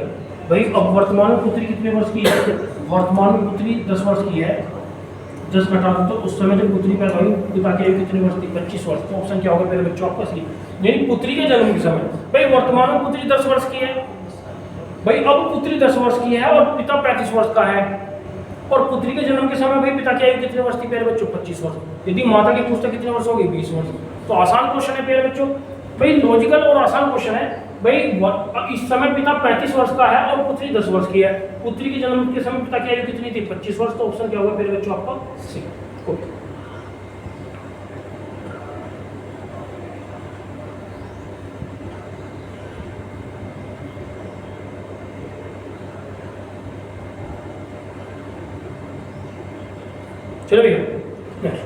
भाई अब वर्तमान में पुत्री कितने वर्ष की है, वर्तमान में पुत्री 10 वर्ष की है, 10 घटा दो, तो उस समय जब पुत्री पैदा हुई पिता की आयु कितनी वर्ष थी, 25 वर्ष। तो ऑप्शन क्या होगा मेरे बच्चों आपका सी, यानी पुत्री के जन्म के समय। भाई वर्तमान में पुत्री 10 वर्ष की है, भाई अब पुत्री 10 वर्ष की है और पिता 35 वर्ष का है, और पुत्री के जन्म के समय भाई पिता की आयु कितने वर्ष थी प्यारे बच्चों, 25 वर्ष। यदि माता की पूछता कितने वर्ष होगी, 20 वर्ष। तो आसान क्वेश्चन है प्यारे बच्चों, भाई लॉजिकल और आसान क्वेश्चन है। भाई इस समय पिता 35 वर्ष का है और पुत्री 10 वर्ष की है, पुत्री के जन्म के समय पिता की आयु कितनी थी, 25 वर्ष। तो ऑप्शन क्या होगा प्यारे बच्चों आपका सी। चलो भैया नेक्स्ट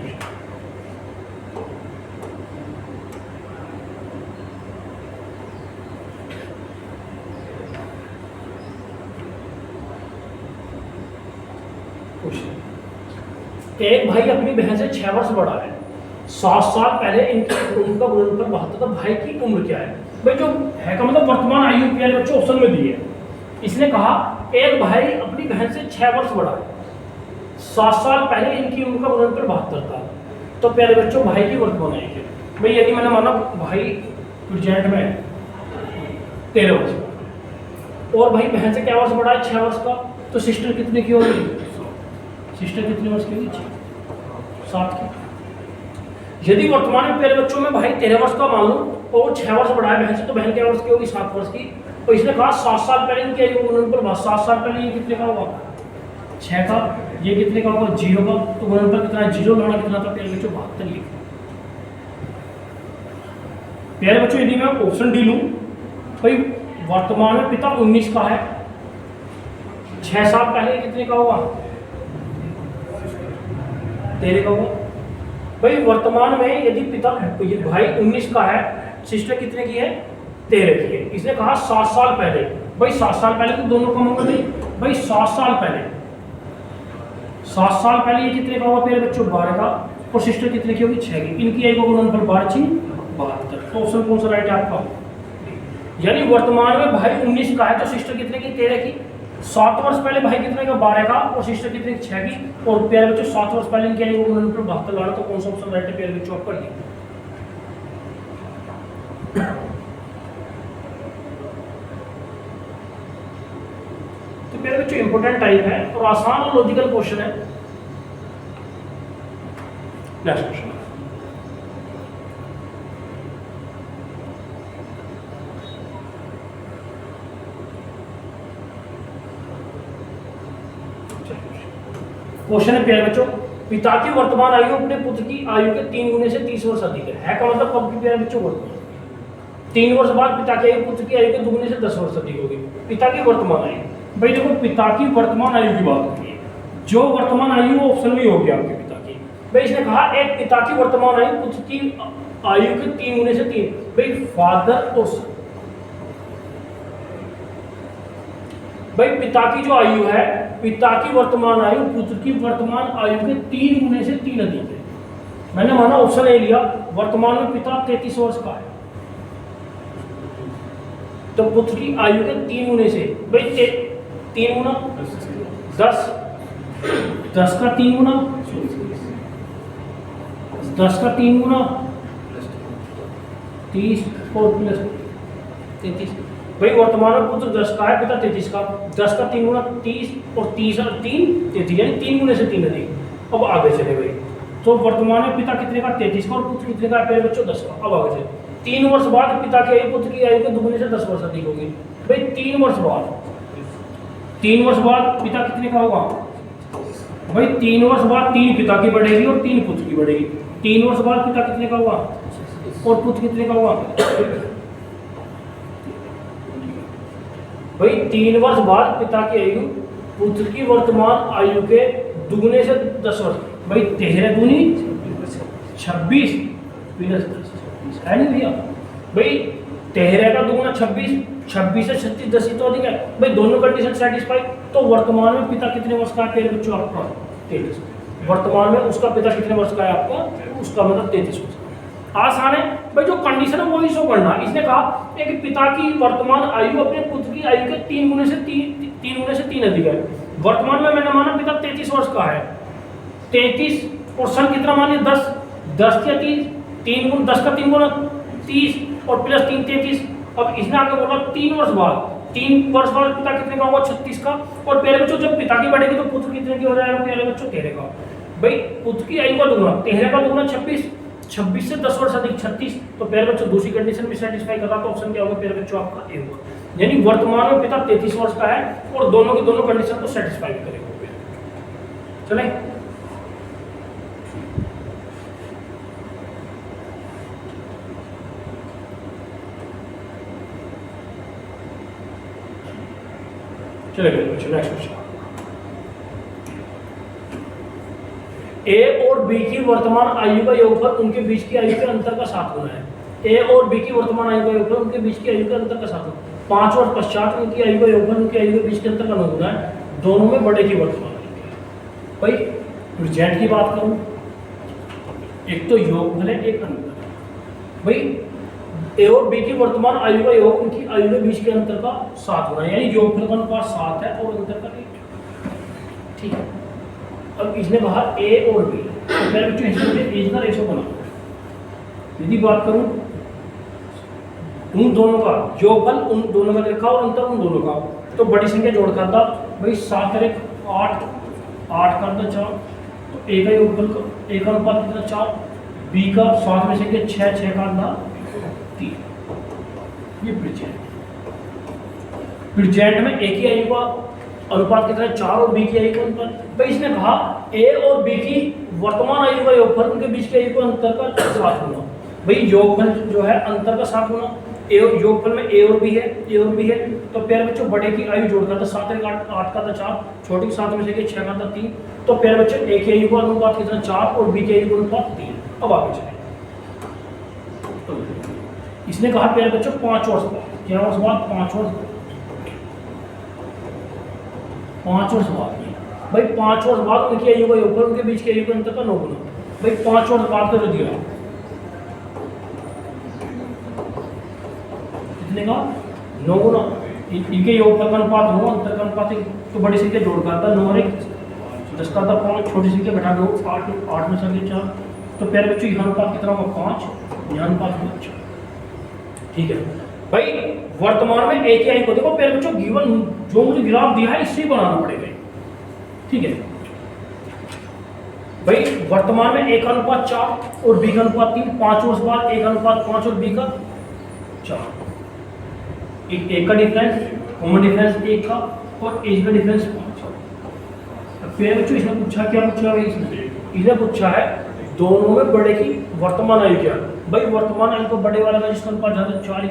क्वेश्चन। एक भाई अपनी बहन से 6 वर्ष बड़ा है, 7 साल पहले उनका गुणनफल 72 था। भाई की उम्र क्या है, भाई जो है का मतलब वर्तमान आयु प्यारे बच्चों ऑप्शन में दी है। इसने कहा एक भाई अपनी बहन से 6 वर्ष बड़ा है, 7 साल पहले इनकी उम्र का गुणनफल 72 था। तो प्यारे बच्चों भाई की वर्तमान आयु क्या, भाई यदि मैंने माना भाई प्रेजेंट में 13 वर्ष और भाई बहन से क्या वर्ष बड़ा है, 6 वर्ष का, तो सिस्टर कितने की होगी, सिस्टर कितने वर्ष की होगी, 7 की। यदि वर्तमान में प्यारे बच्चों में भाई 13 वर्ष का मान लो और 6 वर्ष बड़ा है बहन से, तो बहन क्या वर्ष की होगी, 7 वर्ष की। तो इसने कहा 7 साल पहले इनकी आयु गुणनफल, 7 साल पहले ये कितने का होगा, 6 का, ये कितने का होगा, 0 का। तो गुणनफल कितना है, 0 लौटा कितना था प्यारे बच्चों, 72 लिखा। प्यारे बच्चों यदि मैं ऑप्शन डी लूं, भाई वर्तमान में पिता 19 का है, 6 साल पहले कितने का होगा, 13 का होगा। भाई वर्तमान में यदि पिता भाई 19 का है, सिस्टर कितने की है, 13 की है। इसने कहा 7 साल पहले, भाई 7 साल पहले तो दोनों कम होंगे नहीं, भाई 7 साल पहले, 7 साल पहले ये कितने का होगा प्यारे बच्चों, 12 का, और सिस्टर कितने की होगी, 6 की। इनकी आयु का गुणनफल 12 6 72। तो ऑप्शन कौन सा राइट है आपका, यानी वर्तमान में भाई 19 का है तो सिस्टर कितने की, 13 की। 7 वर्ष पहले भाई कितने का 12 का और सिस्टर कितने की 6 की। और प्यारे बच्चों 7 वर्ष पहले इनकी आयु उन्होंने 72 लाना, तो कौन सा ऑप्शन राइट है प्यारे बच्चों आपका ये। तो प्यारे बच्चों इंपोर्टेंट टाइप है और आसान और लॉजिकल क्वेश्चन है। नेक्स्ट क्वेश्चन क्वेश्चन है प्यारे बच्चों, पिता की वर्तमान आयु अपने पुत्र की आयु के 3 गुने से 30 वर्ष अधिक है का मतलब कब की प्यारे बच्चों वर्तमान। 3 वर्ष बाद पिता की आयु पुत्र की आयु के 2 गुने से 10 वर्ष अधिक होगी। पिता की वर्तमान आयु, भाई देखो पिता की वर्तमान आयु की बात होती है, जो वर्तमान आयु ऑप्शन में होगी आपके पिता की। भाई इसने कहा एक पिता की वर्तमान आयु पुत्र की आयु के 3 गुने से 3, भाई फादर और सन। भाई पिता की जो आयु है, पिता की वर्तमान आयु पुत्र की वर्तमान आयु के 3 गुने से 3 अधिक है। मैंने माना ऑप्शन ए लिया, वर्तमान में पिता 33 वर्ष का है, तो पुत्र की आयु के 3 गुने से, भाई 3 गुना 10, 10 का 3 गुना 10 का 3 गुना 30 और प्लस 33। भाई वर्तमान में पुत्र 10 का है, पिता 33 का, 10 का 3 गुना 30 और 30 और 3 33, यानी 3 गुने से 3 अधिक। अब आगे चले भाई, तो वर्तमान में पिता कितने का 33 का और पुत्र कितने का है बच्चों 10 का। अब आगे चले, 3 वर्ष बाद पिता की आयु पुत्र की आयु के 2 गुने से 10 वर्ष अधिक होगी। भाई 3 वर्ष बाद, 3 वर्ष बाद पिता कितने का होगा, भाई 3 वर्ष बाद 3 पिता की बढ़ेगी और 3 पुत्र की बढ़ेगी। 3 वर्ष बाद पिता कितने का हुआ और पुत्र कितने का हुआ, भाई 3 वर्ष बाद पिता की आयु पुत्र की वर्तमान आयु के 2 गुने से 10 वर्ष, भाई 13 दूनी 26 प्लस 10 है नहीं भैया। भाई 13 का 2 गुना 26, 26 से 36 10 ही तो अधिक है। भाई दोनों कंडीशन सेटिस्फाई, तो वर्तमान में पिता कितने वर्ष का है प्यारे बच्चों आपका 33। वर्तमान में उसका पिता कितने वर्ष का है आपका, उसका मतलब 33 वर्ष। आसान है भाई, जो कंडीशन है वो ही शो करना। इसने कहा एक पिता की वर्तमान आयु अपने पुत्र की आयु के 3 गुने से 3 अधिक है। वर्तमान में मैंने माना पिता 33 वर्ष का है, 33 और सन कितना माने 10, 10 या 3 गुना 10 का 3 गुना 30 और प्लस 3 33। अब इसने आगे बोला 3 वर्ष बाद, 3 वर्ष बाद पिता कितने का होगा 36 का। और प्यारे बच्चों जब पिता की बढ़ेगी तो पुत्र कितने की हो जाएगा प्यारे बच्चों 13 का। भाई पुत्र की आयु का दुगुना, 13 का दुगुना 26, 26 से 10 वर्ष अधिक 36, तो प्यारे बच्चों दूसरी कंडीशन भी सेटिस्फाई कर रहा, तो ऑप्शन क्या होगा प्यारे बच्चों आपका ए होगा। यानी वर्तमान में पिता 33 वर्ष का है और दोनों की दोनों कंडीशन को सेटिस्फाई करेगा। चले चलिए बच्चों नेक्स्ट क्वेश्चन, ए और बी की वर्तमान आयु का योगफल उनके बीच की आयु के अंतर का 7 गुना है। ए और बी की वर्तमान आयु का योगफल उनके बीच की आयु के अंतर का 7 गुना, 5 वर्ष पश्चात उनकी आयु का योगफल उनकी आयु के बीच के अंतर का 9 गुना है। दोनों में बड़े की वर्तमान आयु। भाई प्रेजेंट की बात करूं, एक तो योगफल है एक अंतर है। भाई ए और बी की वर्तमान आयु का योग उनकी आयु के बीच के अंतर का 7 गुना, यानी योगफल का अनुपात 7 है और अंतर का 8। ठीक है, अब इसने कहा ए और बी, मेरे बच्चों इसमें एज का रेशो बना। यदि बात करूं उन दोनों का योगफल उन दोनों का लिखा और अंतर उन दोनों का, तो बड़ी संख्या जोड़ करता भाई 7 और 1 8, 8 कर दो 4, तो ए का योगफल का ए का अनुपात कितना 4, बी का 7 में से 6, 6 का अंदर 3। ये प्रेजेंट में ए की आयु का अनुपात कितना है 4 और बी की आयु का अनुपात। भाई इसने कहा ए और बी की वर्तमान आयु का योगफल उनके बीच की आयु का अंतर का 7 गुना। भाई योगफल जो है अंतर का 7 गुना, योगफल में ए और बी है, ए और बी है, तो प्यारे बच्चों बड़े की आयु जोड़कर 7 और 8 का 4, छोटी 7 में से 6 का 3, तो प्यारे बच्चों ए की आयु का अनुपात कितना 4 और बी की आयु का अनुपात 3। अब आगे चले, इसने कहा प्यारे बच्चों 5 वर्ष बाद, क्या वर्ष बाद 5 वर्ष बाद। भाई 5 वर्ष बाद उनकी आयु का योगफल उनके बीच की आयु के अंतर का 9 गुना। भाई 5 वर्ष बाद का जो दिया कितने का 9 गुना, इनके योगफल का अनुपात 9, अंतर का अनुपात तो बड़ी संख्या जोड़ करता 9 और 1 10 का 5, छोटी संख्या घटा दो 8, 8 में संख्या 4। तो प्यारे बच्चों यहाँ अनुपात कितना होगा 5, यहाँ अनुपात होगा 4। ठीक है भाई, वर्तमान में एक ही अंक को देखो प्यारे बच्चों, गिवन जो मुझे ग्राफ दिया है इससे बनाना पड़ेगा। ठीक है भाई, वर्तमान में एक अनुपात 4 और बी का अनुपात 3, 5 वर्ष बाद एक अनुपात 5 और बी का 4, एक का डिफरेंस, कॉमन डिफरेंस 1 का और एज का डिफरेंस 5। फिर बच्चों इसने पूछा, क्या पूछा भाई इसने पूछा है दोनों में बड़े की वर्तमान आयु क्या। भाई वर्तमान आयु को बड़े वाला का जिसका अनुपात ज्यादा 4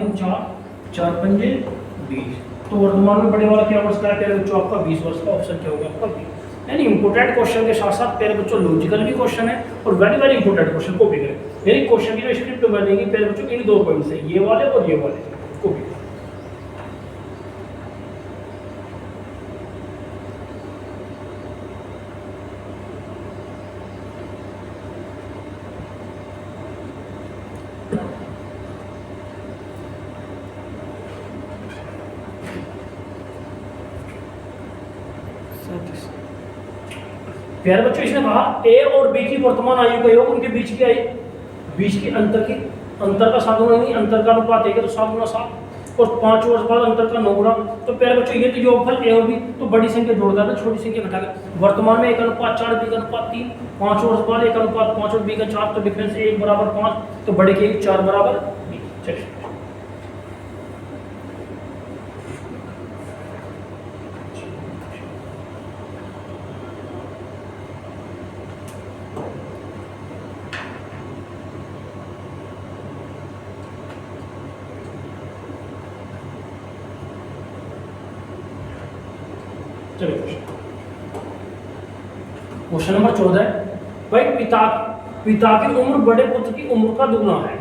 4 पंजे 20, तो वर्तमान में बड़े वाला क्या वर्ष का है प्यारे बच्चों आपका 20 वर्ष का। ऑप्शन क्या होगा आपका 20। यानी इंपोर्टेंट क्वेश्चन के साथ साथ प्यारे बच्चों लॉजिकल भी क्वेश्चन है और वेरी वेरी इंपोर्टेंट क्वेश्चन को भी करें। यानी क्वेश्चन की जो स्क्रिप्ट बनेगी प्यारे बच्चों इन 2 पॉइंट से, ये वाले और ये वाले को भी। प्यारे बच्चों इसने कहा ए और बी की वर्तमान आयु का योग, उनके बीच की आयु, बीच की अंतर का 7 गुना, नहीं अंतर का अनुपात 1 है तो 7 गुना 7, और 5 वर्ष बाद अंतर का 9 गुना। तो प्यारे बच्चों ये तो योगफल ए और बी, तो बड़ी संख्या जोड़ देना, छोटी संख्या घटा कर वर्तमान में 1 अनुपात 4, बी का अनुपात 3, 5 वर्ष बाद 1 अनुपात 5 और बी का 4, तो डिफरेंस 1 बराबर 5, तो बड़े के 4 बराबर 20। चलिए क्वेश्चन नंबर 14। भाई पिता की उम्र बड़े पुत्र की उम्र का दुगना है,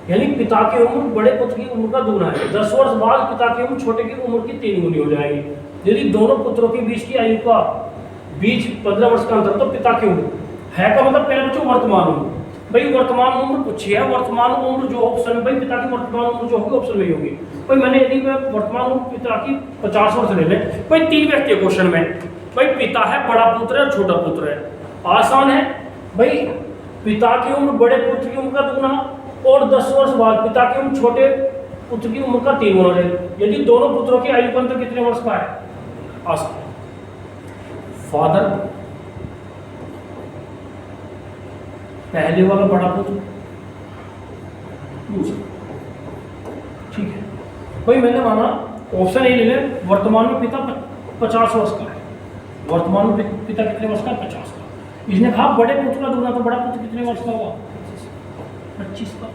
यानी पिता की उम्र बड़े पुत्र की उम्र का दुगना है। 10 वर्ष बाद पिता की उम्र छोटे की उम्र की 3 गुनी हो जाएगी। यदि दोनों पुत्रों के बीच की आयु का 15 वर्ष का अंतर, तो पिता की उम्र है का मतलब पहले बच्चों वर्तमान उम्र। भाई वर्तमान उम्र पूछी है, वर्तमान उम्र जो ऑप्शन में, भाई पिता की वर्तमान उम्र जो होगी ऑप्शन में ही होगी। भाई मैंने यदि मैं वर्तमान उम्र पिता की 50 वर्ष ले लें, भाई 3 व्यक्ति है क्वेश्चन में, भाई पिता है, बड़ा पुत्र है और छोटा पुत्र है, आसान है। भाई पिता की उम्र बड़े पुत्र की उम्र का दुगुना, और 10 वर्ष बाद पिता की उम्र छोटे पुत्र की उम्र का 3 गुना रहेगी। यदि दोनों पुत्रों की आयु का अंतर कितने वर्ष का है, आसान। फादर पहले वाला बड़ा पुत्र दूसरा, ठीक है भाई मैंने माना ऑप्शन ए ले लें, वर्तमान में पिता 50 वर्ष का है, वर्तमान में पिता कितने वर्ष का है 50 का। इसने कहा बड़े पुत्र का दुगना, तो बड़ा पुत्र कितने वर्ष का होगा 25 का।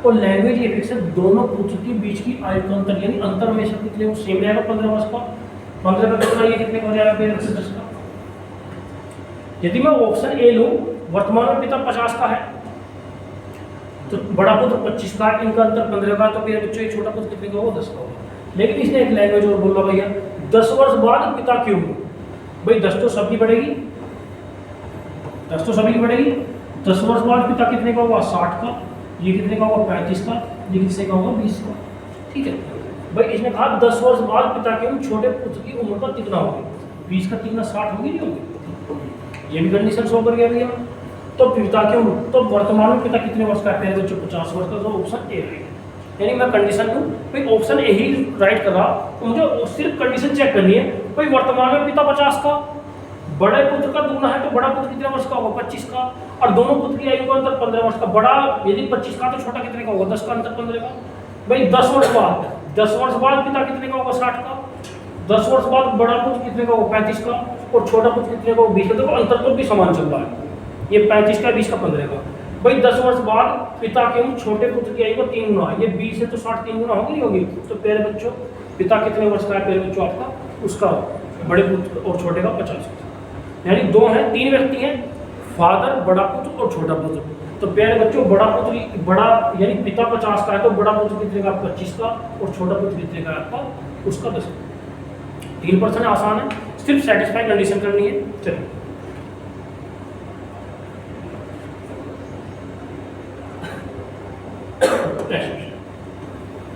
और लैंग्वेज ये फिक्स है, दोनों पुत्र के बीच की आयु का अंतर, यानी अंतर हमेशा कितने सेम रहेगा 15 वर्ष का। 15 का कितना, ये कितने का हो जाएगा 10 का। यदि मैं ऑप्शन ए लूं, वर्तमान में पिता 50 का है तो बड़ा पुत्र 25 का है, इनका अंतर 15 का, तो मेरे बच्चों ये छोटा पुत्र कितने का होगा 10 का होगा। लेकिन इसने एक लैंग्वेज और बोला भैया 10 वर्ष बाद पिता की उम्र, भाई 10 तो सबकी बढ़ेगी, 10 तो सभी की बढ़ेगी। 10 वर्ष बाद पिता कितने का होगा 60 का, ये कितने का होगा 35 का, ये कितने का होगा 20 का। ठीक है भाई, इसने कहा 10 वर्ष बाद पिता की उम्र छोटे पुत्र की उम्र का कितना होगी, 20 का 3 60 होगी नहीं होगी। ये भी कंडीशन शो कर गया भैया। तो पिता की उम्र, तो वर्तमान में पिता कितने वर्ष का है, पहले बच्चों 50 वर्ष का, तो ऑप्शन ए राइट। यानी मैं कंडीशन लूँ भाई ऑप्शन ए ही राइट कर रहा, तो मुझे सिर्फ कंडीशन चेक करनी है। भाई वर्तमान में पिता 50 का, बड़े पुत्र का दुगना है, तो बड़ा पुत्र कितने वर्ष का होगा 25 का, और दोनों पुत्र की आयु का अंतर 15 वर्ष का। बड़ा यदि 25 का तो छोटा कितने का होगा 10 का, अंतर 15 का। भाई 10 वर्ष बाद पिता कितने का होगा 60 का, 10 वर्ष बाद बड़ा पुत्र कितने का होगा 35 का, और छोटा पुत्र कितने का होगा 20 का। देखो अंतर तो भी समान चल रहा है, ये 35 का 20 का 15 का। भाई 10 वर्ष बाद पिता की उम्र छोटे पुत्र की आयु का 3 गुना, ये 20 है तो 60 3 गुना होगी नहीं होगी। तो प्यारे बच्चों पिता कितने वर्ष का है प्यारे बच्चों आपका, उसका बड़े पुत्र और छोटे का 50। यानी 2 हैं, 3 व्यक्ति हैं, फादर, बड़ा पुत्र और छोटा पुत्र। तो प्यारे बच्चों बड़ा यानी पिता 50 का है, तो बड़ा पुत्र कितने का 25 का, और छोटा पुत्र कितने का आपका उसका 10 का। 3% आसान है, सिर्फ सेटिस्फाई कंडीशन करनी है। चलिए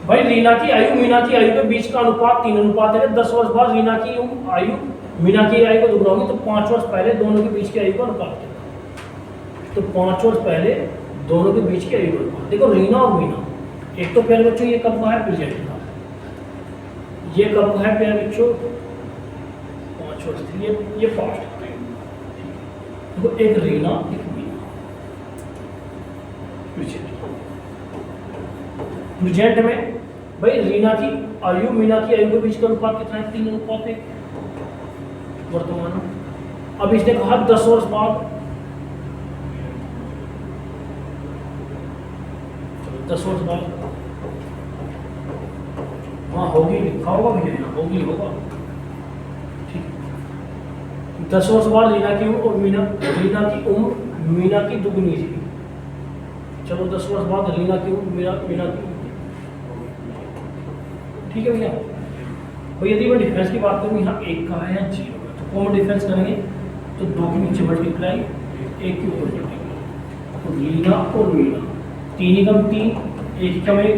भाई रीना की आयु मीना की आयु के बीच का अनुपात 3 अनुपात है। 10 वर्ष बाद रीना की आयु मीना की आयु को दुगना होगी, तो 5 वर्ष पहले दोनों के बीच की आयु का अनुपात क्या? तो 5 वर्ष पहले दोनों के बीच की आयु का अनुपात। देखो रीना और मीना, एक तो प्यारे बच्चों ये कब का है? प्रेजेंट का। ये कब का है प्यारे बच्चों? 5 वर्ष। ये पास्ट का। देखो एक रीना एक मीना। प्रेजेंट में भाई रीना की आयु मीना की आयु के बीच का अनुपात कितना है? 3 अनुपात 1 वर्तमान में। अब इसने कहा 10 वर्ष बाद, 10 वर्ष बाद हाँ होगी, लिखा होगा भी नहीं, होगी होगा ठीक। 10 वर्ष बाद रीना की उम्र और मीना की उम्र मीना की दुगनी थी। चलो 10 वर्ष बाद रीना की उम्र मीना की, ठीक है भैया। तो यदि मैं डिफरेंस की बात करूँ, यहाँ 1 का है या 0 का, तो कौन डिफरेंस करेंगे? तो 2 के नीचे मल्टीप्लाई, 1 के ऊपर मल्टीप्लाई। तो रीना और मीना 3 एकम 3, 1 एकम 1,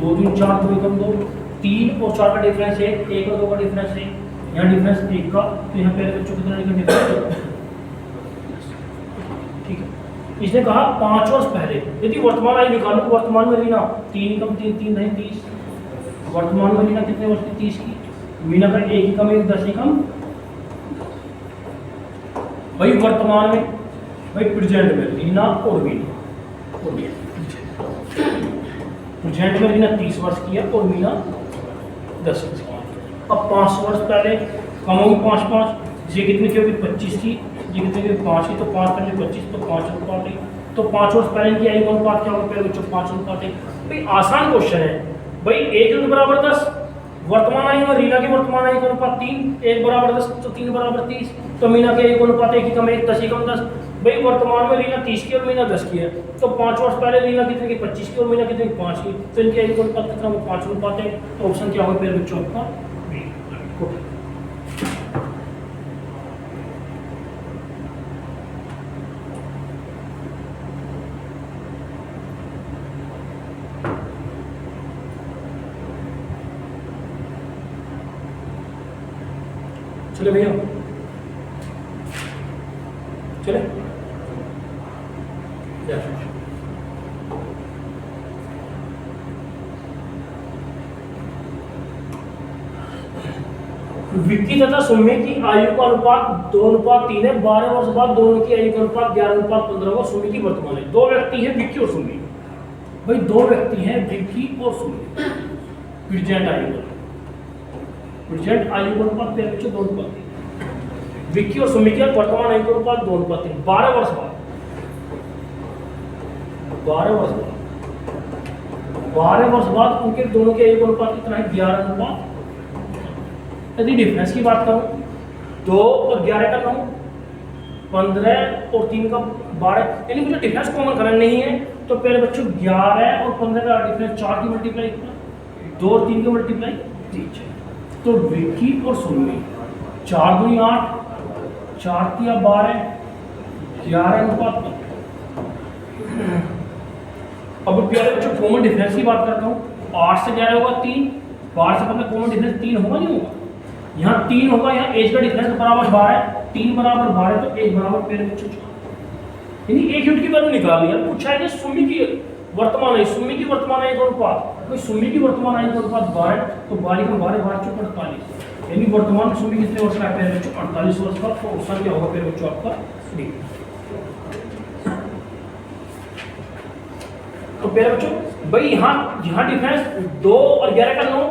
2 3 4, 2 एकम 2, 3 और 4 का डिफरेंस है, 1 और 2 का डिफरेंस है। यहाँ डिफरेंस 1 का, तो यहाँ पहले बच्चों कितना डिफरेंस? ठीक है। इसने कहा 5 वर्ष पहले यदि वर्तमान आयु निकालो, वर्तमान में रीना 3 एकम 3, 3 नहीं 30। वर्तमान में रीना कितने वर्ष की? 30 की। मीना का 1 एकम 1, 10 एकम। भाई वर्तमान में, भाई प्रेजेंट में रीना और मीना, प्रेजेंट में रीना 30 वर्ष की है और मीना 10 वर्ष की है। अब 5 वर्ष पहले कम होगी 5 5, ये कितनी की होगी? 25 की। ये कितनी की? 5 की। तो 5 पहले 25, तो 5 अनुपात 1। तो 5 वर्ष पहले की आयु का अनुपात क्या होगा? पहले बच्चों 5 अनुपात 1। भाई आसान क्वेश्चन है भाई। 1 बराबर 10, वर्तमान आयु और रीना की वर्तमान आयु का अनुपात 3, 1 बराबर 10 तो 3 बराबर 30। तो मीना के आयु का अनुपात 1 एकम 1, 10 एकम 10। भाई वर्तमान में रीना 30 की और मीना 10 की है, तो 5 वर्ष पहले रीना कितने की? 25 की और मीना कितने की? 5 की। तो इनकी आयु का अनुपात कितना? 5 अनुपात 1। तो ऑप्शन क्या होगा फिर बच्चों आपका? चले भैया चले। विक्की तथा सुम्मी की आयु का अनुपात 2:3 है। 12 वर्ष बाद दोनों की आयु का अनुपात 11:15 होगा। सुम्मी की वर्तमान है। 2 व्यक्ति हैं, विक्की और सुम्मी। भाई 2 व्यक्ति हैं, विक्की और सुम्मी। प्रेजेंट आयु का, प्रेजेंट आयु का अनुपात 2:3। विक्की और सुम्मी की वर्तमान आयु का अनुपात 2:3। 12 वर्ष बाद, 12 वर्ष बाद, 12 वर्ष बाद उनके दोनों के आयु का अनुपात कितना है? 11:15। यदि डिफरेंस की बात करूं, 2 और 11 का 9, 15 और 3 का 12, यानी मुझे डिफरेंस कॉमन करना नहीं है। तो पहले बच्चों 11 और 15 का डिफरेंस 4 की मल्टीप्लाई, 2 और 3 की मल्टीप्लाई 3। तो विक्की और सुम्मी 4 दूनी 8, 4 तिया 12, 11:15। अब प्यारे बच्चों कॉमन डिफरेंस की बात करता हूँ। 8 से 11 होगा 3, 12 से 15 कॉमन डिफरेंस 3 होगा नहीं होगा? यहाँ 3 होगा। यहाँ एज का डिफरेंस बराबर 12, 3 बराबर 12, तो एज बराबर प्यारे बच्चों 4। यानी एक यूनिट की वैल्यू निकाल लिया। पूछा है कि सुम्मी की वर्तमान आयु, सुम्मी की वर्तमान आयु का अनुपात, तो सुम्मी की वर्तमान आयु का अनुपात 12, तो 12 को 12 12 चौक 48। यानी वर्तमान में सुम्मी कितने वर्ष का है प्यारे बच्चों? 48 वर्ष का। तो ऑप्शन क्या होगा प्यारे बच्चों आपका? डी। तो प्यारे बच्चों भाई यहाँ डिफरेंस 2 और 11 का 9,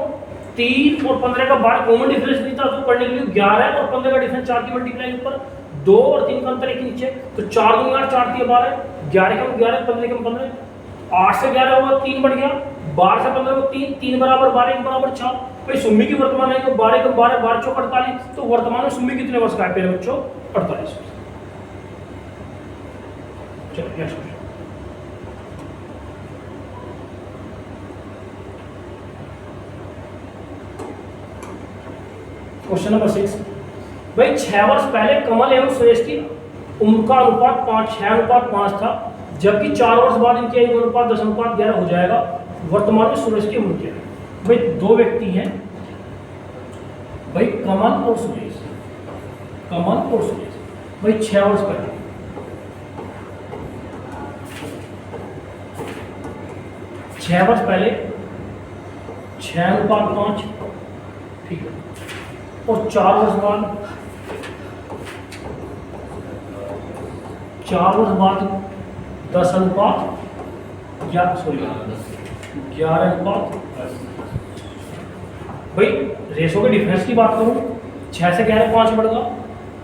3 और 15 का 12 कॉमन डिफरेंस नहीं था, तो पढ़ने के लिए 11 और 15 का डिफरेंस 4 की मल्टीप्लाई ऊपर, 2 और 3 का अंतर एक नीचे। तो 4 दूनी 8, 4 तिया 12, 11 कम 11, 15 कम 15, 8 से 11 होगा 3 बढ़ गया, 12 से 15 को 3, 3 बराबर 12, 1 बराबर 4। भाई सुम्मी की वर्तमान है तो 12 को 12, 12 चौक 48। तो वर्तमान में सुम्मी कितने वर्ष का है प्यारे बच्चों? 48 वर्ष। चलो नेक्स्ट क्वेश्चन। Question number 6। भाई 6 वर्ष पहले कमल एवं सुरेश की उम्र का अनुपात 6:5 था, जबकि 4 वर्ष बाद इनकी आयु का अनुपात 10:11 हो जाएगा। वर्तमान में सुरेश की उम्र क्या है? भाई दो व्यक्ति हैं भाई, कमल और सुरेश, कमल और सुरेश भाई 6 वर्ष पहले, 6 वर्ष पहले 6:5, ठीक है, और 4 वर्ष बाद 4 वर्ष बाद 10:11 भाई रेशो के डिफरेंस की बात करूं, 6 से 11 5 बढ़ गया,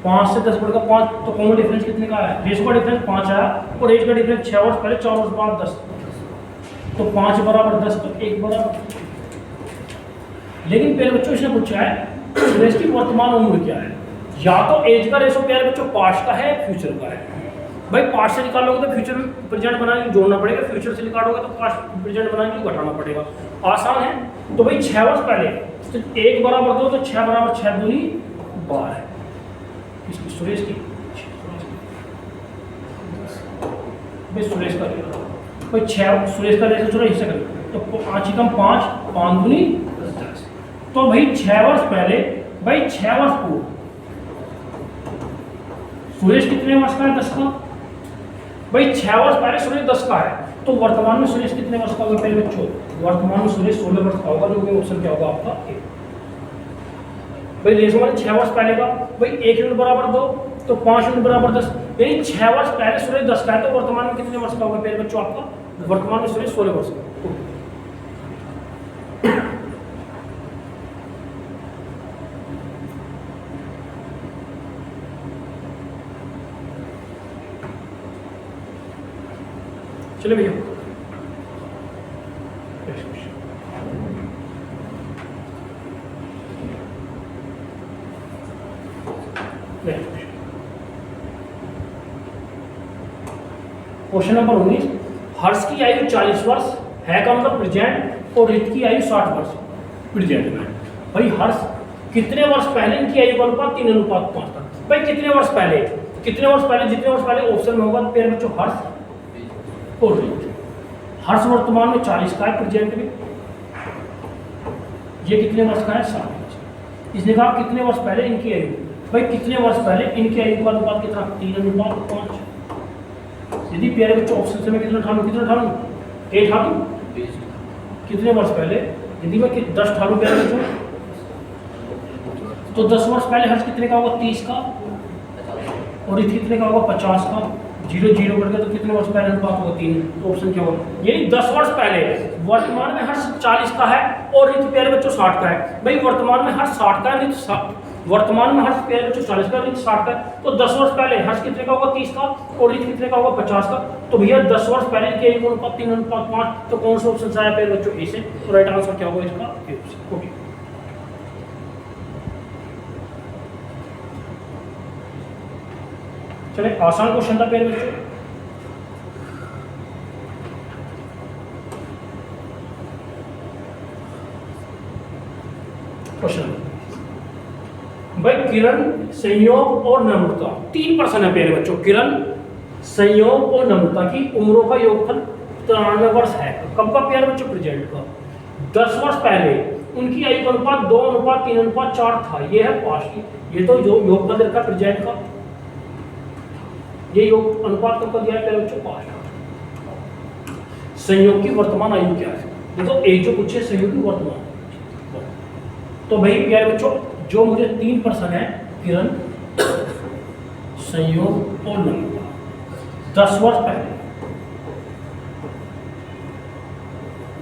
5 से 10 बढ़ गया 5, तो कॉमन डिफरेंस कितने का है? रेशो का डिफरेंस 5 आया और एज का डिफरेंस 6 वर्ष पहले 4 वर्ष बाद 10, तो 5 बराबर 10 तो 1 बराबर। लेकिन प्यारे बच्चों इसने पूछा है सुरेश की वर्तमान उम्र क्या है? या तो एज का रेशो प्यारे बच्चों पास्ट का है फ्यूचर का है। भाई पास्ट से निकालोगे तो फ्यूचर में प्रेजेंट बनाने जोड़ना पड़ेगा, फ्यूचर से निकालोगे तो पास्ट प्रेजेंट बनाने को घटाना पड़ेगा। आसान है। तो भाई 6 वर्ष पहले तो 1 बराबर 2 तो 6 बराबर 6 दूनी 12 है। इसकी सुरेश की भाई सुरेश का भाई 6 सुरेश का रेशो थोड़ा हिस्सा करें तो 5 कम 5 5 दूनी 10। तो भाई 6 वर्ष पहले भाई 6 वर्ष पूर्व सुरेश कितने वर्ष का है? 10 का। भाई 6 वर्ष पहले सुरेश 10 का है, तो वर्तमान में सुरेश कितने वर्ष का होगा? पहले बच्चों वर्तमान में सुरेश 16 वर्ष का होगा, जो कि ऑप्शन क्या होगा आपका ए। भाई रेशो में 6 वर्ष पहले का भाई 1 यूनिट बराबर 2 तो 5 यूनिट बराबर 10, यानी 6 वर्ष पहले सुरेश 10 का है, तो वर्तमान में कितने वर्ष का होगा पहले बच्चों आपका? वर्तमान में सुरेश 16 वर्ष का। चलिए भैया क्वेश्चन नंबर 19, हर्ष की आयु 40 वर्ष है का मतलब प्रेजेंट और रित की आयु 60 वर्ष प्रेजेंट में। भाई हर्ष कितने वर्ष पहले इनकी आयु का अनुपात 3:5 था। भाई कितने वर्ष पहले, कितने वर्ष पहले, जितने वर्ष पहले ऑप्शन में होगा प्यारे बच्चों हर्ष और रित। हर्ष वर्तमान में 40 का है प्रेजेंट में, ये कितने वर्ष का है? 60 वर्ष। इसने कहा कितने वर्ष पहले इनकी आयु, भाई कितने वर्ष पहले इनकी आयु का अनुपात कितना? 3:5। यदि प्यारे बच्चों ऑप्शन से मैं कितना ठानूं, कितना ठानूं? 8 ठानूं। कितने वर्ष पहले, यदि मैं 10 ठानूं प्यारे बच्चों, तो 10 वर्ष पहले हर्ष कितने का होगा? 30 का, और रित कितने का होगा? 50 का। 0 0 बढ़ गया तो कितने वर्ष पहले अनुपात होगा? 3। तो ऑप्शन क्या होगा? यही 10 वर्ष पहले वर्तमान में हर्ष 40 का है और रित प्यारे बच्चों 60 का है। भाई वर्तमान में हर्ष 60 का है, रित वर्तमान में हर्ष प्यारे बच्चों 40 का, रित 60 का है, तो 10 वर्ष पहले हर्ष कितने का होगा? 30 का, और रित कितने का होगा? 50 का। तो भैया 10 वर्ष पहले के अनुपात 3:5, तो कौन सा ऑप्शन से आया प्यारे बच्चों? ए से। तो राइट आंसर क्या होगा इसका? A option. ओके चलिए आसान क्वेश्चन था प्यारे बच्चों। क्वेश्चन भाई किरण, संयोग और नम्रता 3 पर्सन है प्यारे बच्चों। किरण, संयोग और नम्रता की उम्रों का योगफल 93 वर्ष है। कब का प्यारे बच्चों? प्रेजेंट का। 10 वर्ष पहले उनकी आयु का अनुपात 2:3:4 था। ये है पास्ट की, ये तो जो योगफल देखा प्रेजेंट का, ये योग अनुपात कब का दिया है प्यारे बच्चों? पास्ट। संयोग की वर्तमान आयु क्या है? देखो एक जो पूछे संयोग की वर्तमान, तो भाई प्यारे बच्चों जो मुझे 3 पर्सन है, किरण, संयोग और नम्रता, 10 वर्ष पहले,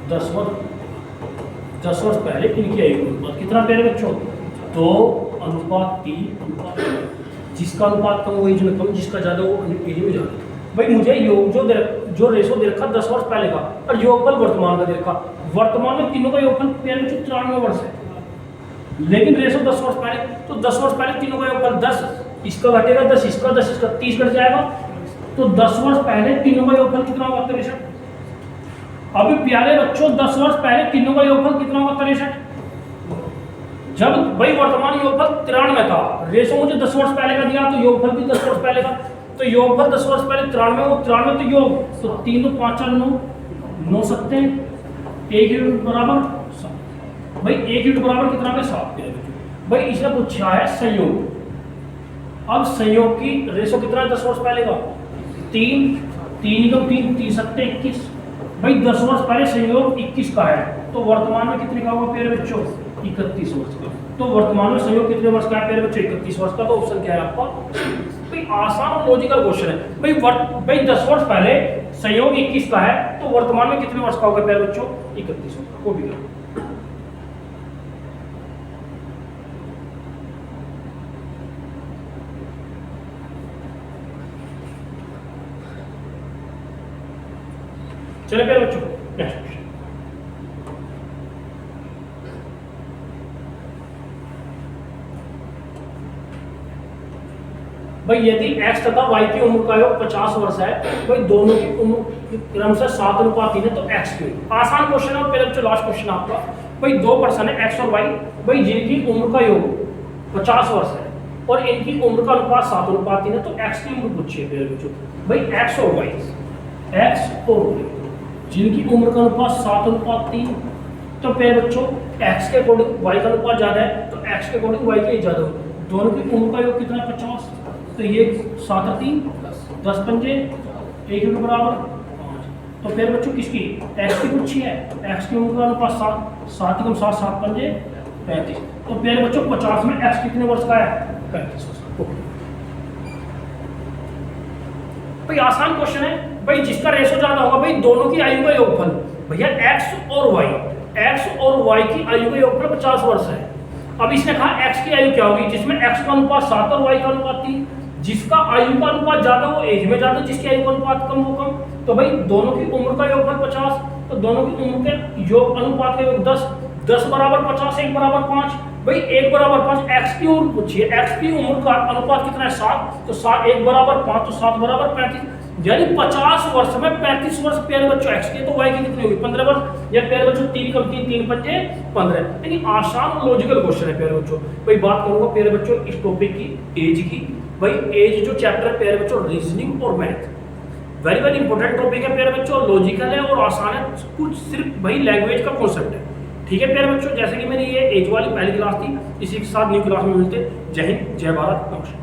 10 वर्ष पहले इनकी आयु अनुपात कितना प्यारे बच्चों? 2:3:1। जिसका अनुपात कम वही जो कम, जिसका ज्यादा वो एज में ज्यादा। भाई मुझे योग जो रेशो दे रखा 10 वर्ष पहले का और योगफल वर्तमान का दे रखा। वर्तमान में तीनों का योगफल प्यारे बच्चों 93 वर्ष है, लेकिन रेशो 10 वर्ष पहले, तो 10 वर्ष पहले तीनों का योगफल 10, इसका घटेगा 10, इसका 10, इसका 30 घट जाएगा, तो 10 वर्ष पहले तीनों का योगफल कितना होगा? 63। अभी प्यारे बच्चों 10 वर्ष पहले तीनों का योगफल कितना होगा? 63। जब भाई वर्तमान योगफल 93 था, रेशो मुझे 10 वर्ष पहले का दिया, तो योगफल भी 10 वर्ष पहले का, तो योगफल 10 वर्ष पहले 93, वो 93 तो योग, तो 3 तो 5 4 9 9 सकते हैं, 1 बराबर 7। भाई 1 यूनिट बराबर कितना में 7 प्यारे बच्चों। भाई इसने पूछा है संयोग। अब संयोग की रेशो कितना है 10 वर्ष पहले का 3 3 को 3 3 सत्ते 21। भाई 10 वर्ष पहले संयोग 21 का है तो वर्तमान में कितने का होगा प्यारे बच्चों 31 वर्ष का। तो वर्तमान में संयोग कितने वर्ष का है प्यारे बच्चों 31 वर्ष का। तो ऑप्शन क्या है आपका। भाई आसान और लॉजिकल क्वेश्चन है। भाई 10 वर्ष पहले संयोग 21 का है तो वर्तमान में कितने वर्ष का होगा प्यारे बच्चों 31 वर्ष का। वो भी चले प्यारे बच्चों नेक्स्ट क्वेश्चन। भाई यदि x तथा y की उम्र का योग 50 वर्ष है, भाई दोनों की उम्र क्रम से 7:3 है तो x की। आसान क्वेश्चन है। पहले बच्चों लास्ट क्वेश्चन आपका। भाई दो पर्सन है x और y, भाई जिनकी उम्र का योग 50 वर्ष है और इनकी उम्र का अनुपात 7:3 है तो x की उम्र पूछिए पहले बच्चों। भाई x और y जिनकी उम्र का अनुपात 7:3 तो पहले बच्चों x के अकॉर्डिंग y का अनुपात ज्यादा है तो x के अकॉर्डिंग y के ज्यादा होगा। दोनों की उम्र का योग कितना है 50 तो ये 7 और 3 10 पंजे 1 यूनिट बराबर 5। तो फिर बच्चों किसकी x की पूछी है। x की उम्र का अनुपात 7 7 7 7 पंजे 35। तो फिर बच्चों 50 में x कितने वर्ष का है 35 वर्ष का। भाई आसान क्वेश्चन है। भाई जिसका रेशो ज्यादा होगा भाई दोनों की आयु का योगफल। भैया x और y की आयु का योगफल 50 वर्ष है। अब इसने कहा x की आयु क्या होगी जिसमें x का अनुपात 7 और y का अनुपात 3। जिसका आयु का अनुपात ज्यादा वो एज में ज्यादा, जिसकी आयु का अनुपात कम वो कम। तो भाई दोनों की उम्र का योगफल 50 तो दोनों की उम्र के योग अनुपात का योग 10 10 बराबर 50 1 बराबर 5। भाई 1 बराबर 5 x की उम्र पूछिए। x की उम्र का अनुपात कितना है 7 तो 7 1 बराबर 5 तो 7 बराबर 35 यानी 50 वर्ष में 35 वर्ष प्यारे बच्चों x के तो y की कितनी होगी 15 वर्ष। या प्यारे बच्चों 3 कम 3 3 पंजे 15। यानी आसान लॉजिकल क्वेश्चन है प्यारे बच्चों। भाई बात करूंगा प्यारे बच्चों इस टॉपिक की एज की। भाई एज जो चैप्टर है प्यारे बच्चों रीजनिंग और मैथ वेरी इंपॉर्टेंट टॉपिक है प्यारे बच्चों। लॉजिकल है और आसान है, कुछ सिर्फ भाई लैंग्वेज का कॉन्सेप्ट है। ठीक है प्यारे बच्चों, जैसे कि मेरी ये एज वाली पहली क्लास थी, इसी के साथ न्यू क्लास में मिलते। जय हिंद जय भारत नमस्कार।